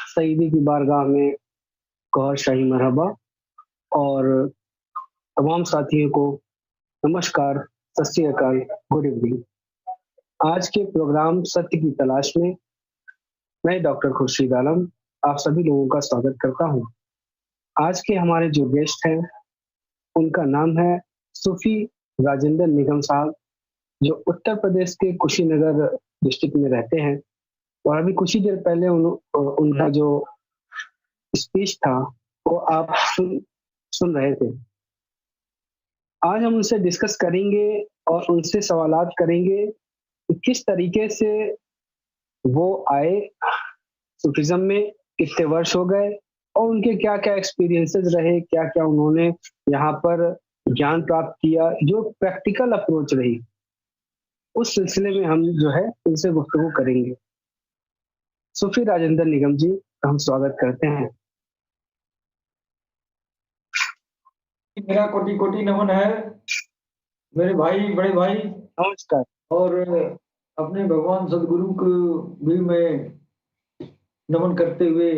सईदी की बारगाह में गौर शाही मरहबा और तमाम साथियों को नमस्कार, सत श्री अकाल, गुड इवनिंग। आज के प्रोग्राम सत्य की तलाश में मैं डॉक्टर खुर्शीद आलम आप सभी लोगों का स्वागत करता हूं। आज के हमारे जो गेस्ट हैं उनका नाम है सूफी राजेंद्र निगम साहब, जो उत्तर प्रदेश के कुशीनगर डिस्ट्रिक्ट में रहते हैं। और अभी कुछ ही देर पहले उनका जो स्पीच था वो आप सुन रहे थे। आज हम उनसे डिस्कस करेंगे और उनसे सवालात करेंगे कि किस तरीके से वो आए सूफिज्म में, कितने वर्ष हो गए और उनके क्या क्या एक्सपीरियंसेस रहे, क्या क्या उन्होंने यहाँ पर ज्ञान प्राप्त किया, जो प्रैक्टिकल अप्रोच रही, उस सिलसिले में हम जो है उनसे गुफ्तगू करेंगे। सूफी राजेंद्र निगम जी, हम स्वागत करते हैं। मेरा कोटि कोटि नमन है मेरे भाई, बड़े भाई। नमस्कार। और अपने भगवान सदगुरु को भी मैं नमन करते हुए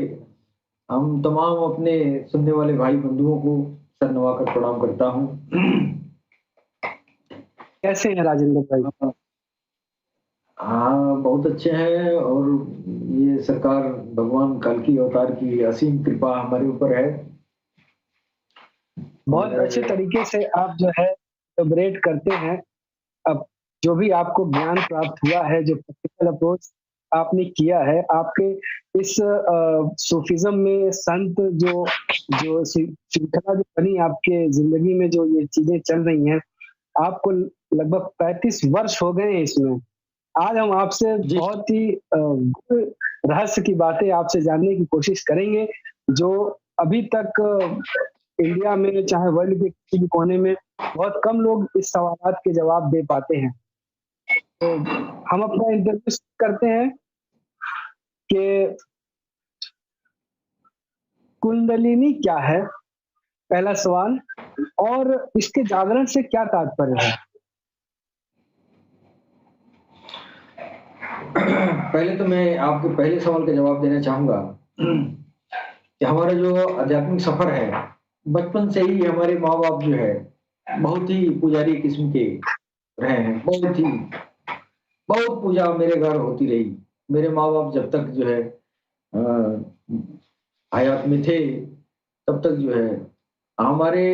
हम तमाम अपने सुनने वाले भाई बंधुओं को सर नवाकर प्रणाम करता हूँ। कैसे हैं राजेंद्र भाई? हाँ, बहुत अच्छे हैं। और ये सरकार भगवान काल की अवतार की असीम कृपा हमारे ऊपर है। बहुत अच्छे तरीके से आप जो है सेलिब्रेट करते हैं। अब जो भी आपको ज्ञान प्राप्त हुआ है, जो प्रैक्टिकल अप्रोच आपने किया है, आपके इस सूफिज्म में संत जो जो श्रृंखला जो बनी आपके जिंदगी में, जो ये चीजें चल रही हैं, आपको लगभग 35 वर्ष हो गए हैं इसमें। आज हम आपसे बहुत ही रहस्य की बातें आपसे जानने की कोशिश करेंगे, जो अभी तक इंडिया में चाहे वर्ल्ड के किसी भी कोने में बहुत कम लोग इस सवालात के जवाब दे पाते हैं। तो हम अपना इंटरव्यू करते हैं कि कुंडलिनी क्या है, पहला सवाल, और इसके जागरण से क्या तात्पर्य है? पहले तो मैं आपके पहले सवाल का जवाब देना चाहूंगा कि हमारा जो आध्यात्मिक सफर है, बचपन से ही हमारे माँ बाप जो है बहुत ही पुजारी किस्म के रहे हैं। बहुत पूजा मेरे घर होती रही। मेरे माँ बाप जब तक जो है हयात में थे, तब तक जो है हमारे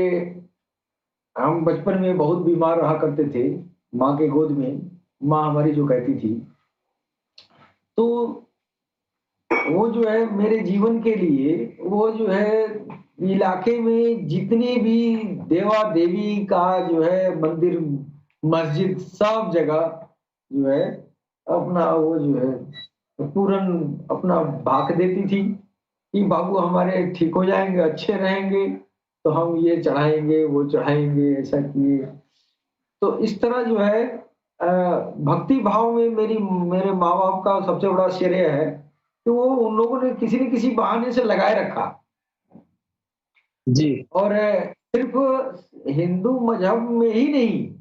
हम बचपन में बहुत बीमार रहा करते थे। माँ के गोद में माँ हमारी जो कहती थी, तो वो जो है मेरे जीवन के लिए, वो जो है इलाके में जितने भी देवा देवी का जो है मंदिर, मस्जिद, सब जगह जो है अपना वो जो है पूरन अपना भाग देती थी कि बाबू हमारे ठीक हो जाएंगे, अच्छे रहेंगे, तो हम ये चढ़ाएंगे, वो चढ़ाएंगे, ऐसा किए। तो इस तरह जो है भक्ति भाव में मेरे माँ बाप का सबसे बड़ा श्रेय है कि वो उन लोगों ने किसी न किसी बहाने से लगाए रखा जी। और सिर्फ हिंदू मजहब में ही नहीं,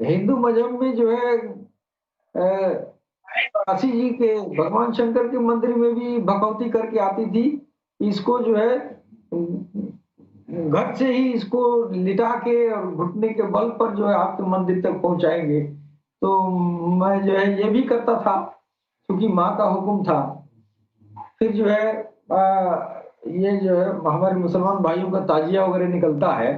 हिंदू मजहब में जो है काशी जी के भगवान शंकर के मंदिर में भी भगवती करके आती थी। इसको जो है घर से ही इसको लिटा के और घुटने के बल पर जो है आपके मंदिर तक पहुंचाएंगे। तो मैं जो है ये भी करता था क्योंकि माँ का हुक्म था। फिर जो है ये जो है हमारे मुसलमान भाइयों का ताजिया वगैरह निकलता है,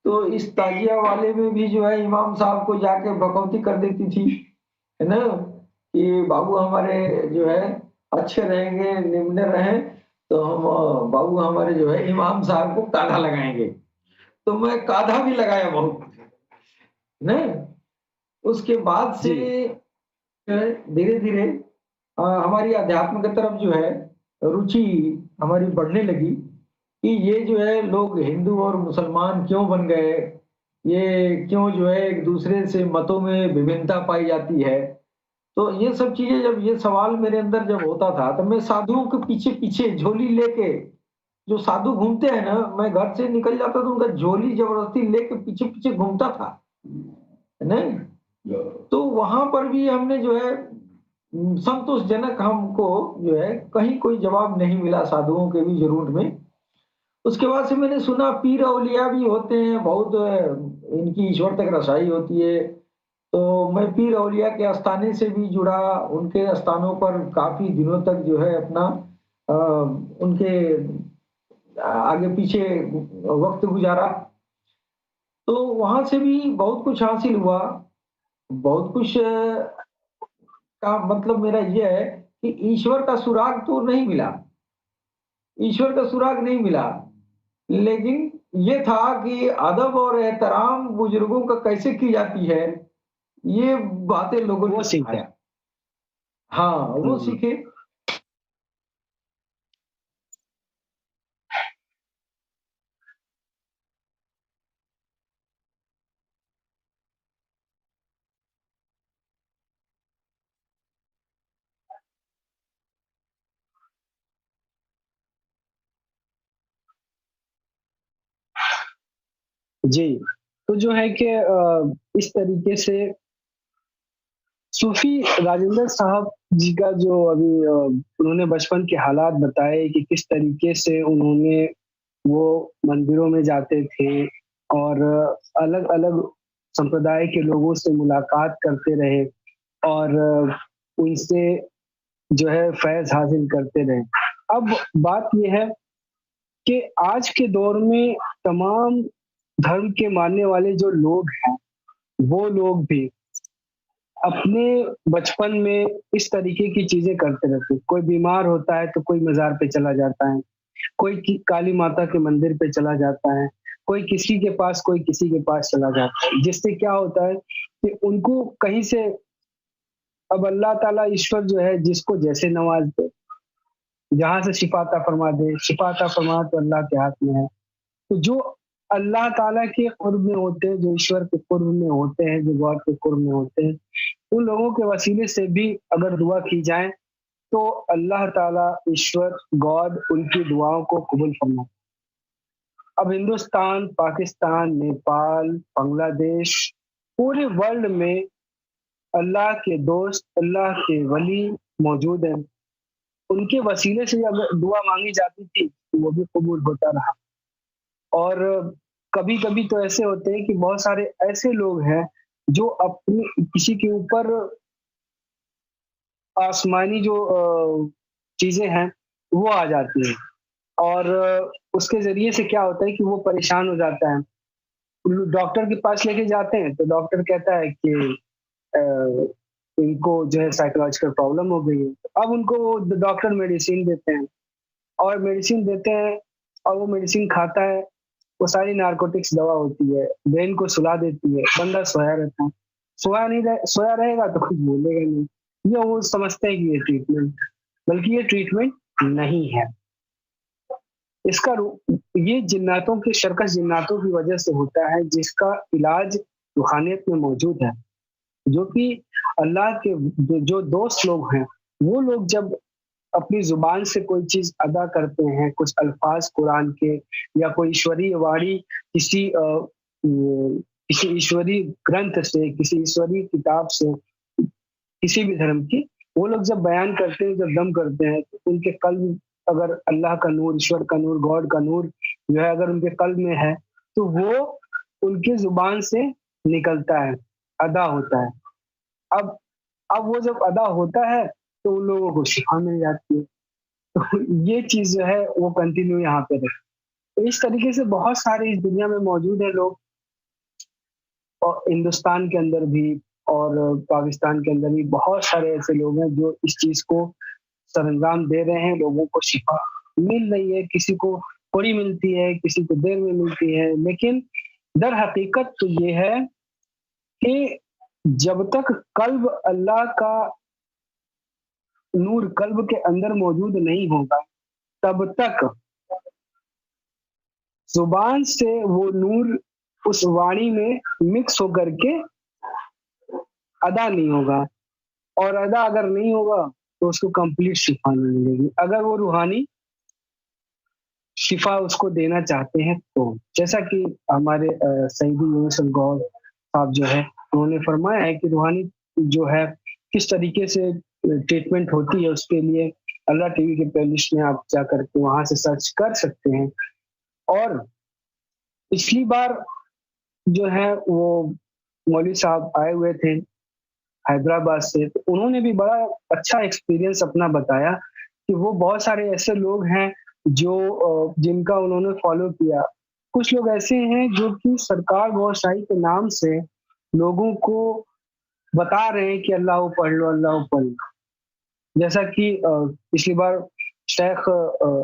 तो इस ताजिया वाले में भी जो है इमाम साहब को जाके भगवती कर देती थी, है ना, कि बाबू हमारे जो है अच्छे रहेंगे, निम्न रहे, तो हम बाबू हमारे जो है इमाम साहब को काढ़ा लगाएंगे। तो मैं काढ़ा भी लगाया बहुत, नहीं। उसके बाद से धीरे धीरे हमारी आध्यात्म की तरफ जो है रुचि हमारी बढ़ने लगी कि ये जो है लोग हिंदू और मुसलमान क्यों बन गए, ये क्यों जो है एक दूसरे से मतों में विभिन्नता पाई जाती है। तो ये सब चीजें, जब ये सवाल मेरे अंदर जब होता था, तो मैं साधुओं के पीछे पीछे झोली लेके, जो साधु घूमते हैं ना, मैं घर से निकल जाता तो उनका झोली जबरदस्ती लेके पीछे पीछे घूमता था, नहीं। तो वहां पर भी हमने जो है संतोषजनक हमको जो है कहीं कोई जवाब नहीं मिला साधुओं के भी ज़रूर में। उसके बाद से मैंने सुना पीर औलिया भी होते हैं, बहुत इनकी ईश्वर तक रसाई होती है। तो मैं पीर औलिया के आस्थाने से भी जुड़ा, उनके आस्थानों पर काफ़ी दिनों तक जो है अपना उनके आगे-पीछे वक़्त गुज़ारा। तो वहाँ से भी बहुत कुछ हासिल हुआ, बहुत कुछ का मतलब मेरा ये है कि ईश्वर का सुराग तो नहीं मिला, ईश्वर का सुराग नहीं मिला, लेकिन ये था कि अदब और एहतराम बुजुर्गों का कैसे की जाती है, ये बातें लोगों वो ने सीखे। सिखाया। हाँ, वो हम्म। सीखे। जी, तो जो है कि इस तरीके से सूफी राजेंद्र साहब जी का जो अभी उन्होंने बचपन के हालात बताए कि किस तरीके से उन्होंने वो मंदिरों में जाते थे और अलग-अलग संप्रदाय के लोगों से मुलाकात करते रहे और उनसे जो है फैज़ हासिल करते रहे। अब बात ये है कि आज के दौर में तमाम धर्म के मानने वाले जो लोग हैं, वो लोग भी अपने बचपन में इस तरीके की चीज़ें करते रहते हैं। कोई बीमार होता है तो कोई मज़ार पे चला जाता है, कोई की काली माता के मंदिर पे चला जाता है, कोई किसी के पास चला जाता है। जिससे क्या होता है कि उनको कहीं से अब अल्लाह ताला ईश्वर जो है जिसको जैसे नवाज़ दे, जहाँ से शिफ़ा अता फरमा दे, शिफ़ा अता फरमाना तो अल्लाह के हाथ में है। तो जो अल्लाह ताला के क़ुर्ब में होते हैं, जो ईश्वर के क़ुर्ब में होते हैं, जो गॉड के क़ुर्ब में होते हैं, उन लोगों के वसीले से भी अगर दुआ की जाए, तो अल्लाह ताला, ईश्वर, गॉड उनकी दुआओं को कबूल फरमाता है। अब हिंदुस्तान, पाकिस्तान, नेपाल, बांग्लादेश, पूरे वर्ल्ड में अल्लाह के दोस्त, अल्लाह के वली मौजूद हैं। उनके वसीले से अगर दुआ माँगी जाती थी, तो वो भी कबूल होता रहा। और कभी-कभी तो ऐसे होते हैं कि बहुत सारे ऐसे लोग हैं, जो अपनी किसी के ऊपर आसमानी जो चीज़ें हैं, वो आ जाती हैं और उसके ज़रिए से क्या होता है कि वो परेशान हो जाता है। डॉक्टर के पास लेके जाते हैं, तो डॉक्टर कहता है कि अ, इनको जो है साइकोलॉजिकल प्रॉब्लम हो गई है। अब उनको वो डॉक्टर मेडिसिन देते हैं और मेडिसिन देते हैं और वो मेडिसिन खाता है, वो सारी नारकोटिक्स दवा होती है, ब्रेन को सुला देती है, बंदा सोया रहता है। सोया रहेगा तो कुछ बोलेगा नहीं। ये वो समझते हैं कि ये ट्रीटमेंट है, बल्कि ये ट्रीटमेंट नहीं है। इसका ये जिन्नातों के सर्कस जिन्नातों की वजह से होता है, जिसका इलाज रूहानियत में मौजूद है। जो कि अल्लाह के जो दोस्त लोग हैं, वो लोग जब अपनी ज़ुबान से कोई चीज़ अदा करते हैं, कुछ अल्फ़ाज़ कुरान के या कोई ईश्वरीय वाणी किसी किसी ईश्वरीय ग्रंथ से, किसी ईश्वरीय किताब से, किसी भी धर्म की, वो लोग जब बयान करते हैं, जब दम करते हैं, तो उनके कल्ब अगर अल्लाह का नूर, ईश्वर का नूर, गॉड का नूर जो है अगर उनके कल्ब में है, तो वो उनकी ज़ुबान से निकलता है, अदा होता है। अब अब वो जब अदा होता है, तो उन लोगों को शिफ़ा मिल जाती है। तो ये चीज़ जो है वो कंटिन्यू यहाँ पे रहे। तो इस तरीके से बहुत सारे इस दुनिया में मौजूद हैं लोग और हिंदुस्तान के अंदर भी और पाकिस्तान के अंदर भी बहुत सारे ऐसे लोग हैं जो इस चीज़ को सरंजाम दे रहे हैं, लोगों को शिफ़ा मिल रही है, किसी को थोड़ी मिलती है, किसी को देर में मिलती है, लेकिन दर हकीकत तो ये है कि जब तक कल्ब अल्लाह का नूर कल्ब के अंदर मौजूद नहीं होगा, तब तक ज़ुबान से वो नूर उस वाणी में मिक्स होकर के अदा नहीं होगा और अदा अगर नहीं होगा, तो उसको कंप्लीट शिफ़ा नहीं मिलेगी। अगर वो रूहानी शिफ़ा उसको देना चाहते हैं तो। जैसा कि हमारे सईदी यूनुस गौर साहब जो है, उन्होंने फरमाया है कि रूहानी जो है, किस तरीके से ट्रीटमेंट होती है उसके लिए अल्लाह टीवी के प्लेलिस्ट में आप जा करके वहां से सर्च कर सकते हैं। और पिछली बार जो है वो मौलवी साहब आए हुए थे हैदराबाद से, तो उन्होंने भी बड़ा अच्छा एक्सपीरियंस अपना बताया कि वो बहुत सारे ऐसे लोग हैं जो जिनका उन्होंने फॉलो किया। कुछ लोग ऐसे हैं जो कि सरकार गौशाही के नाम से लोगों को बता रहे हैं कि अल्लाह पढ़ लो, अल्लाह पढ़ लो। जैसा कि पिछली बार शेख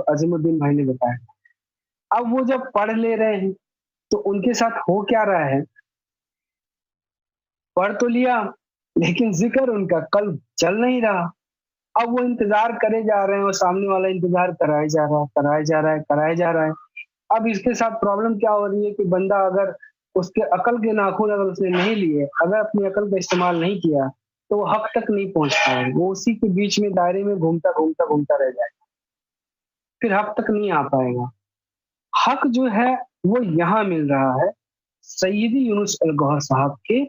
अजीमुद्दीन भाई ने बताया। अब वो जब पढ़ ले रहे हैं तो उनके साथ हो क्या रहा है, पढ़ तो लिया लेकिन जिक्र उनका कल्ब चल नहीं रहा। अब वो इंतजार करे जा रहे हैं और सामने वाला इंतजार कराए जा रहा है, कराए जा रहा है, कराए जा रहा है। अब इसके साथ प्रॉब्लम क्या हो रही है कि बंदा अगर उसके अकल के नाखून अगर उसने नहीं लिए, अगर अपनी अकल का इस्तेमाल नहीं किया, तो वो हक तक नहीं पहुंच पाएगा। वो उसी के बीच में दायरे में घूमता घूमता घूमता रह जाएगा, फिर हक तक नहीं आ पाएगा। हक जो है वो यहाँ मिल रहा है सैयदी यूनुस अल गौहर साहब के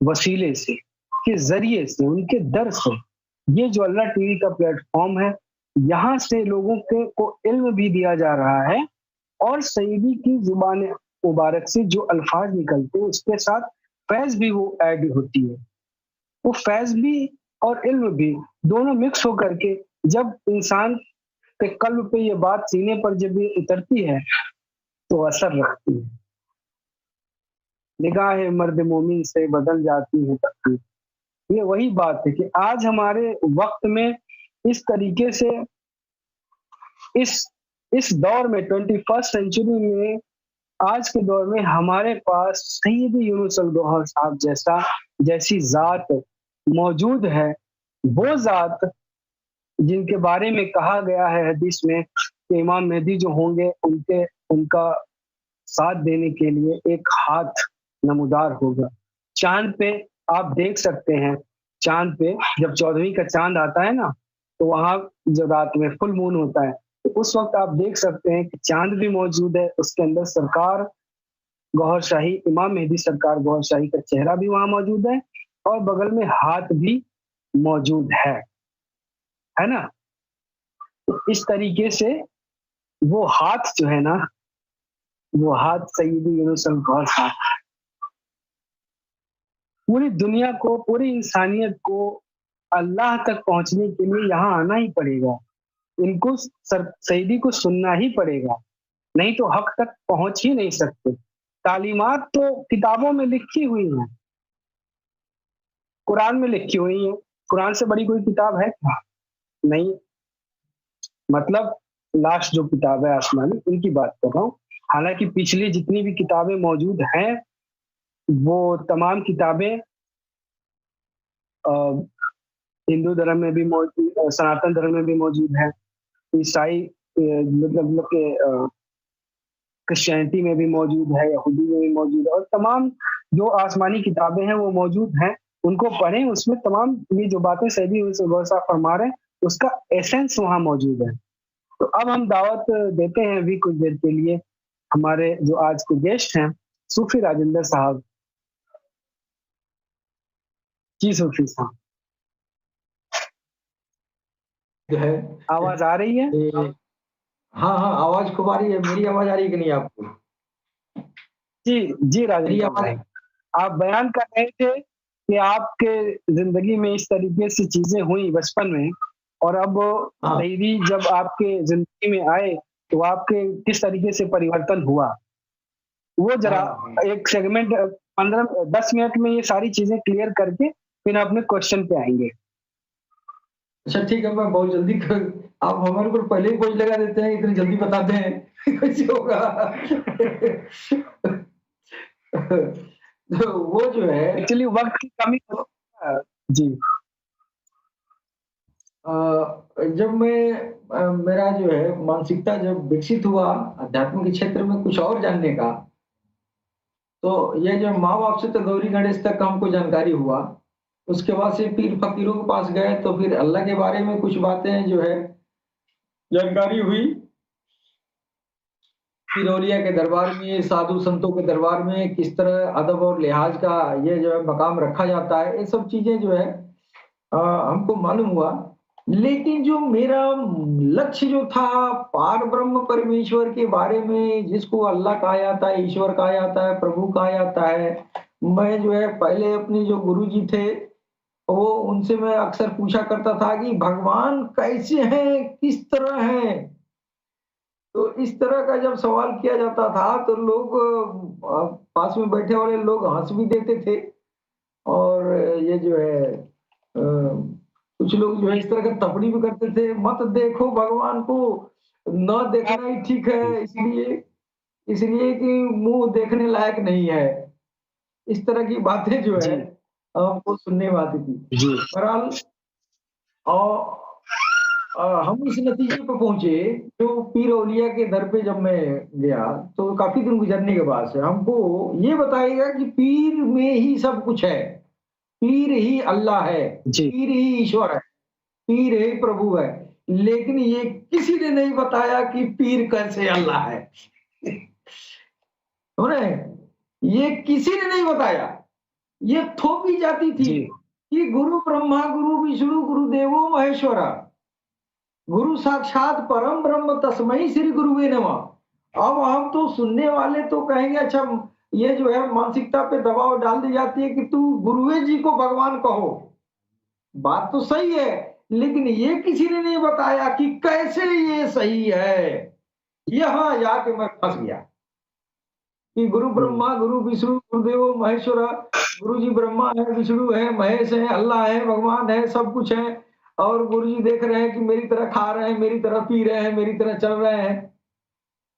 वसीले से, के जरिए से, उनके दर से। ये जो अल्लाह टीवी का प्लेटफॉर्म है, यहाँ से लोगों को इल्म भी दिया जा रहा है और सईदी की जुबान मुबारक से जो अल्फाज निकलते हैं उसके साथ फैज भी वो ऐड होती है। वो फैज भी और इल्म भी दोनों मिक्स होकर के जब इंसान के कल्ब पे ये बात सीने पर जब ये उतरती है तो असर रखती है। निगाह मर्द मोमिन से बदल जाती है तकदीर। ये वही बात है कि आज हमारे वक्त में इस तरीके से इस दौर में 21st सेंचुरी में, आज के दौर में हमारे पास सैयद यूनुस अल गौहर साहब जैसी जात मौजूद है। वो जात जिनके बारे में कहा गया है हदीस में कि इमाम मेहदी जो होंगे उनका साथ देने के लिए एक हाथ नमूदार होगा। चांद पे आप देख सकते हैं, चांद पे जब 14वीं का चांद आता है ना, तो वहां जो रात में फुल मून होता है, तो उस वक्त आप देख सकते हैं कि चांद भी मौजूद है, उसके अंदर सरकार गौहर शाही, इमाम मेहदी सरकार गौहर शाही का चेहरा भी वहां मौजूद है और बगल में हाथ भी मौजूद है ना। तो इस तरीके से वो हाथ जो है ना, वो हाथ सैयद यूनुस अल गौहर साहब पूरी दुनिया को, पूरी इंसानियत को अल्लाह तक पहुंचने के लिए यहाँ आना ही पड़ेगा। इनको सईदी को सुनना ही पड़ेगा, नहीं तो हक तक पहुंच ही नहीं सकते। तालीमात तो किताबों में लिखी हुई हैं, कुरान में लिखी हुई हैं। कुरान से बड़ी कोई किताब है क्या? नहीं। मतलब लास्ट जो किताब है आसमानी, उनकी बात कर रहा हूँ। हालांकि पिछली जितनी भी किताबें मौजूद हैं वो तमाम किताबें हिंदू धर्म में भी मौजूद, सनातन धर्म में भी मौजूद है, ईसाई मतलब के क्रिश्चियनिटी में भी मौजूद है, यहूदी में भी मौजूद है, और तमाम जो आसमानी किताबें हैं वो मौजूद हैं। उनको पढ़ें, उसमें तमाम ये जो बातें सैयदी यूनुस अल गौहर साहब फरमा रहे हैं उसका एसेंस वहां मौजूद है। तो अब हम दावत देते हैं अभी कुछ देर के लिए हमारे जो आज के गेस्ट हैं, सूफी राजेंद्र साहब। जी सूफी साहब, है आवाज आ रही है? हाँ हाँ, आवाज खूब आ रही है। मेरी आवाज आ रही है कि नहीं आपको? जी जी मेरी राजेंद्र आवाज भाई, आप बयान कर रहे थे कि आपके जिंदगी में इस तरीके से चीजें हुई बचपन में, और अब हाँ सईदी जब आपके जिंदगी में आए तो आपके किस तरीके से परिवर्तन हुआ, वो जरा हाँ एक सेगमेंट 15-10 मिनट में ये सारी चीजें क्लियर करके फिर अपने क्वेश्चन पे आएंगे। अच्छा ठीक है, मैं बहुत जल्दी आप हमारे ऊपर पहले ही बोझ लगा देते हैं, इतनी जल्दी बताते हैं कैसे होगा? तो वो जो है एक्चुअली वक्त की कमी जी। जब मेरा जो है मानसिकता जब विकसित हुआ अध्यात्म के क्षेत्र में कुछ और जानने का, तो ये जो माँ बाप से तो गौरी गणेश तक हमको जानकारी हुआ। उसके बाद से पीर फकीरों के पास गए तो फिर अल्लाह के बारे में कुछ बातें जो है जानकारी हुई। पीर औलिया के दरबार में, साधु संतों के दरबार में किस तरह अदब और लिहाज का ये जो है मकाम रखा जाता है, ये सब चीजें जो है हमको मालूम हुआ। लेकिन जो मेरा लक्ष्य जो था पार ब्रह्म परमेश्वर के बारे में, जिसको अल्लाह कहा जाता है, ईश्वर कहा जाता है, प्रभु कहा जाता है, मैं जो है पहले अपने जो गुरुजी थे, वो उनसे मैं अक्सर पूछा करता था कि भगवान कैसे हैं, किस तरह हैं? तो इस तरह का जब सवाल किया जाता था तो लोग पास में बैठे वाले लोग हँस भी देते थे और ये जो है कुछ लोग जो है इस तरह का तपड़ी भी करते थे, मत देखो भगवान को, न देखना ही ठीक है, इसलिए इसलिए कि मुँह देखने लायक नहीं है। इस तरह की बातें जो है जी हमको सुनने में आती थी। जी बहरहाल और हम इस नतीजे पे पहुँचे, जो पीर औलिया के दर पे जब मैं गया, तो काफ़ी दिन गुज़रने के बाद से हमको ये बताया गया कि पीर में ही सब कुछ है। पीर ही अल्लाह है, जी पीर ही ईश्वर है, पीर ही प्रभु है। लेकिन ये किसी ने नहीं बताया कि पीर कैसे अल्लाह है। सुन रहे हैं? ये किसी ने नहीं बताया। ये थोपी जाती थी जी कि गुरु ब्रह्मा, गुरु विष्णु, गुरुदेवो महेश्वरा। गुरु साक्षात परम ब्रह्म तस्मै श्री गुरुवे नमः। अब हम तो सुनने वाले तो कहेंगे अच्छा ये जो है मानसिकता पे दबाव डाल दी जाती है कि तू गुरुवे जी को भगवान कहो। बात तो सही है, लेकिन ये किसी ने नहीं बताया कि कैसे ये सही है। यहाँ जाके मैं फंस गया कि गुरु हम्म, ब्रह्मा, गुरु विष्णु, गुरुदेवो महेश्वरा। गुरु जी ब्रह्मा है, विष्णु है, महेश है, अल्लाह है, भगवान है, सब कुछ है। और गुरु जी देख रहे हैं कि मेरी तरह खा रहे हैं, मेरी तरह पी रहे हैं, मेरी तरह चल रहे हैं।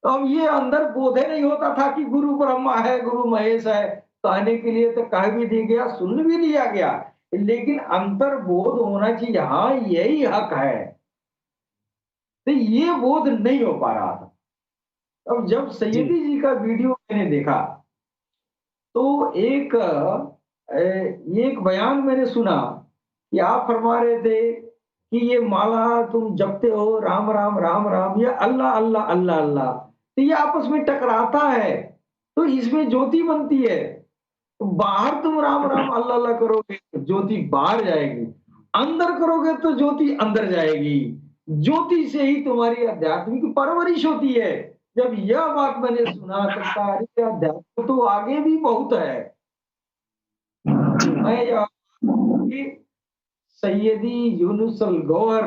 तो अब ये अंदर बोधे नहीं होता था कि गुरु ब्रह्मा है, गुरु महेश है। कहने के लिए तो कह भी दिया गया, सुन भी लिया गया, लेकिन अंतर बोध होना चाहिए, हाँ यही हक है। तो ये बोध नहीं हो पा रहा था। अब जब जी सैयदी जी का वीडियो मैंने देखा, तो एक बयान मैंने सुना कि आप फरमा रहे थे कि ये माला तुम जपते हो, राम राम राम राम, ये अल्लाह अल्लाह अल्लाह अल्लाह, तो ये आपस में टकराता है, तो इसमें ज्योति बनती है। तो बाहर तुम राम राम अल्लाह अल्लाह करोगे तो ज्योति बाहर जाएगी, अंदर करोगे तो ज्योति अंदर जाएगी। ज्योति से ही तुम्हारी आध्यात्मिक परवरिश होती है। जब यह बात मैंने सुना तो कहा, अरे अध्यात्म तो आगे भी बहुत है। मैं जब कि सैयदी यूनुसल गौहर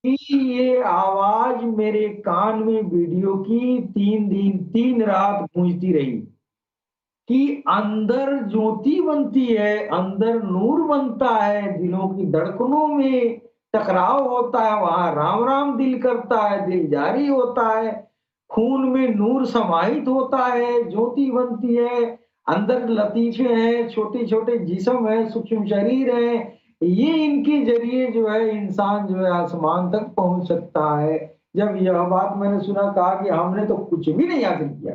की ये आवाज मेरे कान में वीडियो की 3 दिन 3 रात गूंजती रही कि अंदर ज्योति बनती है, अंदर नूर बनता है, दिलों की धड़कनों में टकराव होता है, वहां राम राम दिल करता है, दिल जारी होता है, खून में नूर समाहित होता है, ज्योति बनती है, अंदर लतीफे हैं, छोटे छोटे जिस्म है, सूक्ष्म शरीर है। ये इनके जरिए जो है इंसान जो है आसमान तक पहुंच सकता है। जब यह बात मैंने सुना, कहा कि हमने तो कुछ भी नहीं हासिल किया।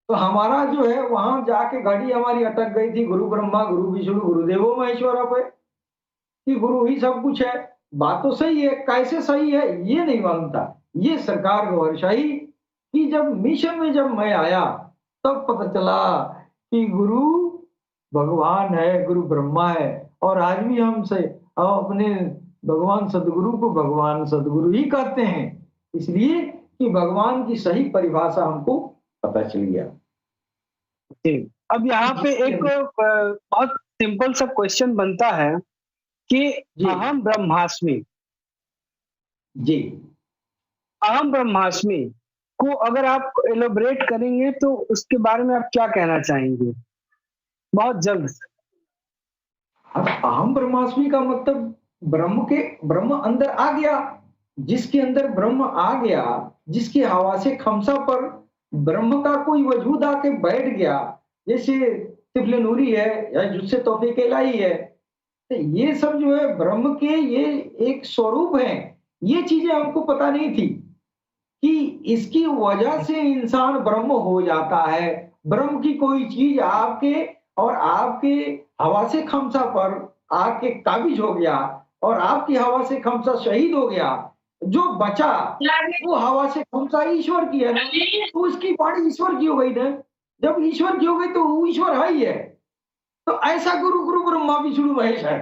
तो हमारा जो है वहां जाके गाड़ी हमारी अटक गई थी गुरु ब्रह्मा, गुरु विष्णु, गुरुदेवो महेश्वरा पे, कि गुरु ही सब कुछ है। बात तो सही है, कैसे सही है ये नहीं मानता। ये सरकार गौरशाही कि जब मिशन में जब मैं आया तब पता चला कि गुरु भगवान है, गुरु ब्रह्मा है। और आज भी हम अपने भगवान सदगुरु को भगवान सदगुरु ही कहते हैं, इसलिए कि भगवान की सही परिभाषा हमको पता चल गया। जी। अब यहाँ पे एक बहुत सिंपल सा क्वेश्चन बनता है कि जी अहम ब्रह्मास्मि, जी अहम ब्रह्मास्मि को अगर आप एलोबरेट करेंगे तो उसके बारे में आप क्या कहना चाहेंगे बहुत जल्द? अब अहम ब्रह्मास्मि का मतलब ब्रह्म अंदर आ गया। जिसके अंदर ब्रह्म आ गया, जिसकी हवा से खमसा पर ब्रह्म का कोई वजूद आके बैठ गया, जैसे तिफले नूरी है या जुस्से तौफीक इलाही है, तो ये सब जो है ब्रह्म के ये एक स्वरूप है। ये चीजें हमको पता नहीं थी कि इसकी वजह से इंसान ब्रह्म हो जाता है। ब्रह्म की कोई चीज आपके और आपके हवा से खमसा पर आके काबिज हो गया और आपकी हवा से खमसा शहीद हो गया। जो बचा वो हवा से खमसा ईश्वर की है ना, तो उसकी बाणी ईश्वर की हो गई ना। जब ईश्वर की हो गई तो वो ईश्वर है ही है। तो ऐसा गुरु गुरु ब्रह्मा विष्णु महेश है,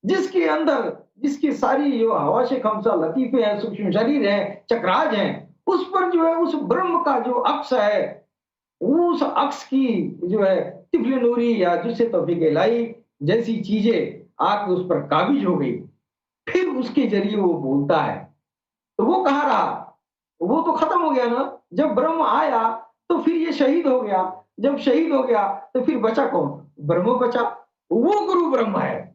जिसके अंदर जिसकी सारी जो हवा से खमसा लतीफे हैं, सूक्ष्म शरीर है, चक्राज है, उस पर जो है उस ब्रह्म का जो अक्ष है, उस अक्ष की जो है तिफल नूरी या जिससे तौफीक इलाही जैसी चीजें आके उस पर काबिज हो गई, फिर उसके जरिए वो बोलता है। तो वो कहाँ रहा? वो तो खत्म हो गया ना। जब ब्रह्म आया तो फिर ये शहीद हो गया, जब शहीद हो गया तो फिर बचा कौन? ब्रह्म बचा। वो गुरु ब्रह्म है।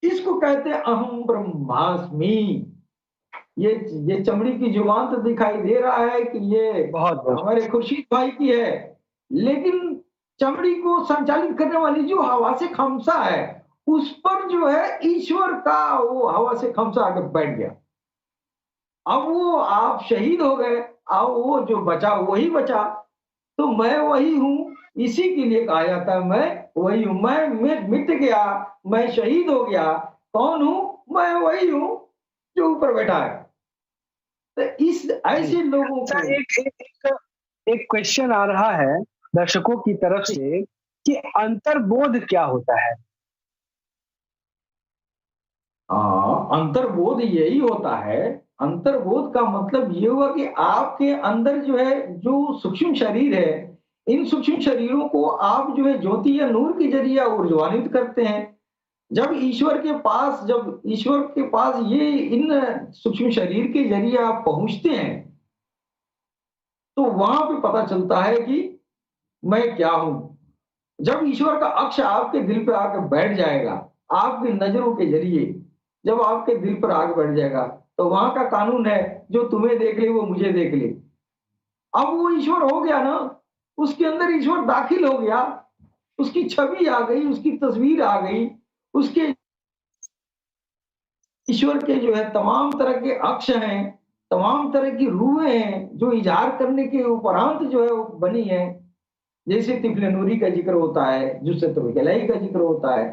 इसको कहते हैं अहम ब्रह्मास्मि। ये चमड़ी की जुबान तो दिखाई दे रहा है कि ये बहुत बहुत हमारे खुर्शीद भाई की है, लेकिन चमड़ी को संचालित करने वाली जो हवा से खमसा है, उस पर जो है ईश्वर का वो हवा से खमसा आकर बैठ गया। अब वो आप शहीद हो गए, अब वो जो बचा वही बचा। तो मैं वही हूँ, इसी के लिए कहा जाता है मैं वही हूँ। मैं मिट गया, मैं शहीद हो गया। कौन हूँ? मैं वही हूँ जो ऊपर बैठा है। तो इस जी। ऐसे लोगों अच्छा, को एक क्वेश्चन आ रहा है दर्शकों की तरफ से कि अंतर्बोध क्या होता है? अंतर्बोध यही होता है। अंतर्बोध का मतलब ये हुआ कि आपके अंदर जो है जो सूक्ष्म शरीर है, इन सूक्ष्म शरीरों को आप जो है ज्योति या नूर के जरिए ऊर्ध्वान्वित करते हैं। जब ईश्वर के पास ये इन सूक्ष्म शरीर के जरिए आप पहुंचते हैं, तो वहां पे पता चलता है कि मैं क्या हूं। जब ईश्वर का अक्ष आपके दिल पे आकर बैठ जाएगा, आपकी नजरों के जरिए जब आपके दिल पर आकर बैठ जाएगा, तो वहां का कानून है जो तुम्हें देख ले वो मुझे देख ले। अब वो ईश्वर हो गया ना, उसके अंदर ईश्वर दाखिल हो गया, उसकी छवि आ गई, उसकी तस्वीर आ गई, उसके ईश्वर के जो है तमाम तरह के अक्ष हैं, तमाम तरह की रूहें हैं जो इजहार करने के उपरांत जो है वो बनी है। जैसे तिफल नूरी का जिक्र होता है, जुस्सत गलाई का जिक्र होता है।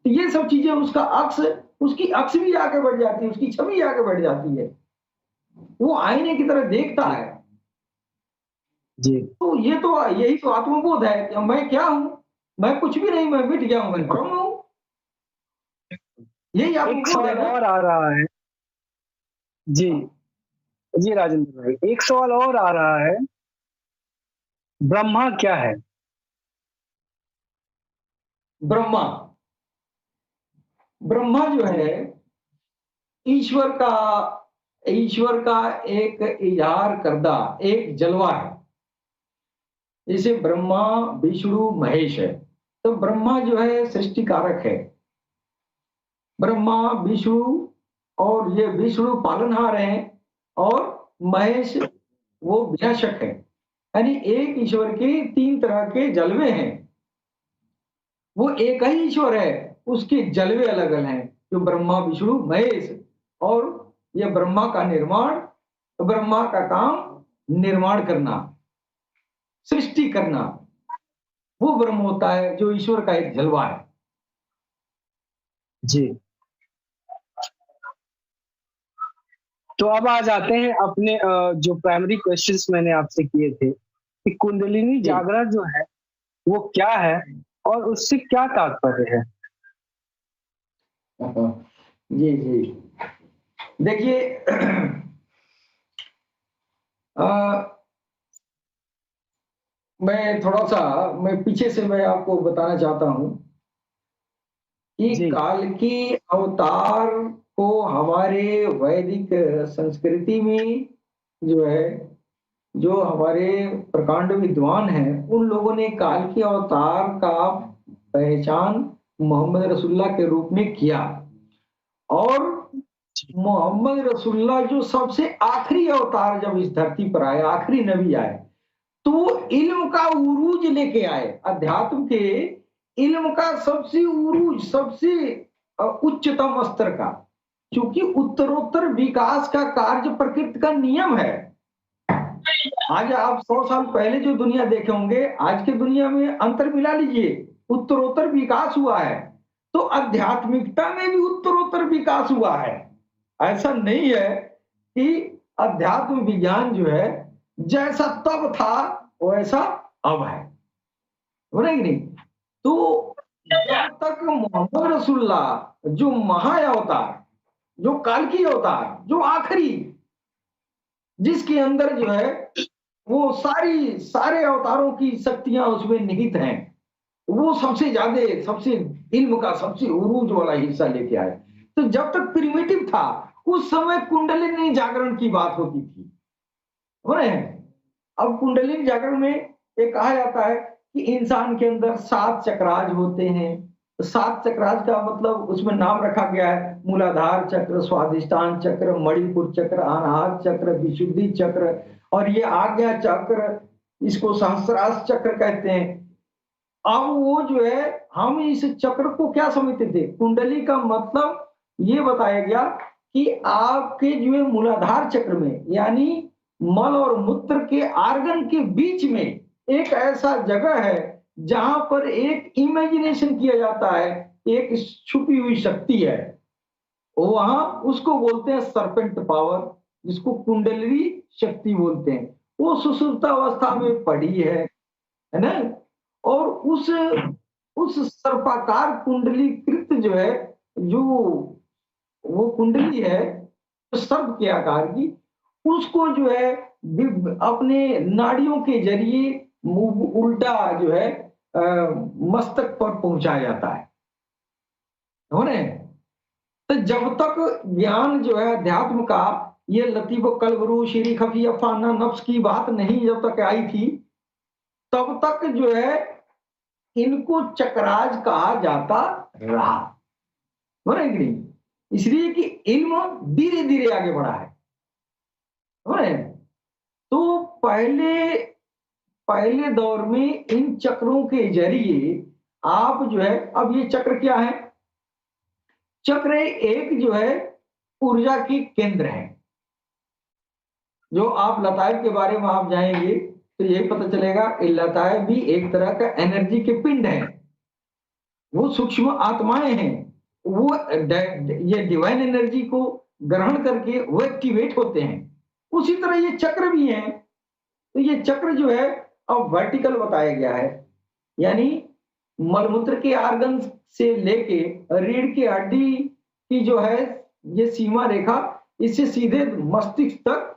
तो ये सब चीजें उसका अक्स, उसकी अक्स भी आके बढ़ जाती है, उसकी छवि आके बढ़ जाती है, वो आईने की तरह देखता जी है। जी। तो ये तो यही तो आत्मबोध है कि मैं क्या हूं? मैं कुछ भी नहीं, मैं मिट गया हूं, मैं ब्रह्म हूं। यही एक आत्मबोध है सवाल ना। और आ रहा है। जी जी राजेंद्र भाई, एक सवाल और आ रहा है, ब्रह्मा क्या है? ब्रह्मा ब्रह्मा जो जी है ईश्वर का ईश्वर का एक इजहार करदा एक जलवा है। जैसे ब्रह्मा विष्णु महेश है, तो ब्रह्मा जो है सृष्टि कारक है। ब्रह्मा विष्णु, और ये विष्णु पालनहार हैं, और महेश वो विनाशक है। यानी एक ईश्वर के तीन तरह के जलवे हैं। वो एक ही ईश्वर है, उसके जलवे अलग अलग हैं, जो ब्रह्मा विष्णु महेश। और ये ब्रह्मा का निर्माण, ब्रह्मा का काम निर्माण करना, सृष्टि करना, वो ब्रह्म होता है जो ईश्वर का एक जलवा है। जी। तो अब आ जाते हैं अपने जो प्राइमरी क्वेश्चंस मैंने आपसे किए थे कि कुंडलिनी जी जागरण जो है वो क्या है और उससे क्या तात्पर्य है? जी जी। देखिए, मैं पीछे से मैं आपको बताना चाहता हूं कि जी काल की अवतार को हमारे वैदिक संस्कृति में जो है, जो हमारे प्रकांड विद्वान हैं, उन लोगों ने काल के अवतार का पहचान मोहम्मद रसूलुल्लाह के रूप में किया। और मोहम्मद रसूलुल्लाह जो सबसे आखिरी अवतार जब इस धरती पर आए, आखिरी नबी आए, तो वो इल्म का उरूज लेके आए, अध्यात्म के इल्म का सबसे उरूज, सबसे उच्चतम स्तर का। क्योंकि उत्तरोत्तर विकास का कार्य प्रकृति का नियम है। आज आप 100 साल पहले जो दुनिया देखे होंगे, आज की दुनिया में अंतर मिला लीजिए, उत्तरोत्तर विकास हुआ है। तो आध्यात्मिकता में भी उत्तरोत्तर विकास हुआ है। ऐसा नहीं है कि अध्यात्म विज्ञान जो है जैसा तब था वैसा अब है, हो रहा है कि नहीं? तो जब तक मोहम्मद रसूलुल्लाह जो महाअवतार, जो काल्की अवतार, जो आखिरी, जिसके अंदर जो है वो सारे अवतारों की शक्तियां उसमें निहित हैं, वो सबसे ज्यादा, सबसे इल्म का सबसे उरूज वाला हिस्सा लेके आए। तो जब तक प्रिमिटिव था उस समय कुंडलिनी जागरण की बात होती थी, हो रहे हैं। अब कुंडलिनी जागरण में ये कहा जाता है कि इंसान के अंदर 7 चक्राज होते हैं। तो 7 चक्राज का मतलब उसमें नाम रखा गया है मूलाधार चक्र, स्वादिष्टान चक्र, मणिपुर चक्र, अनाहत चक्र, विशुद्धि चक्र, और ये आज्ञा चक्र, इसको सहस्रार चक्र कहते हैं। अब वो जो है, हम इस चक्र को क्या समझते थे, कुंडली का मतलब ये बताया गया कि आपके जो है मूलाधार चक्र में, यानी मल और मूत्र के आर्गन के बीच में एक ऐसा जगह है जहां पर एक इमेजिनेशन किया जाता है, एक छुपी हुई शक्ति है, वहां उसको बोलते हैं सर्पेंट पावर, जिसको कुंडली शक्ति बोलते हैं। वो सुषुप्त अवस्था में पड़ी है ना। और उस सर्पाकार कुंडलीकृत जो है, जो वो कुंडली है सर्प के आकार की, उसको जो है अपने नाड़ियों के जरिए उल्टा जो है मस्तक पर पहुंचाया जाता है, हो रहे हैं। तो जब तक ज्ञान जो है अध्यात्म का, ये लतीफ कलबरू श्री खफी अफाना नफ्स की बात नहीं जब तक आई थी, तब तक जो है इनको चक्राज कहा जाता रहा, हो रहे कि नहीं। इसलिए कि इल्म धीरे धीरे आगे बढ़ा है, हो रहे। तो पहले दौर में इन चक्रों के जरिए आप जो है, अब ये चक्र क्या है, चक्र एक जो है ऊर्जा की केंद्र है। जो आप लताएब के बारे में आप जाएंगे तो यही पता चलेगा, लताएब भी एक तरह का एनर्जी के पिंड है, वो सूक्ष्म आत्माएं हैं, वो ये डिवाइन एनर्जी को ग्रहण करके वो एक्टिवेट होते हैं। उसी तरह ये चक्र भी हैं। तो ये चक्र जो है अब वर्टिकल बताया गया है, यानी मलमूत्र के आर्गन से लेके रीढ़ की हड्डी की जो है ये सीमा रेखा, इससे सीधे मस्तिष्क तक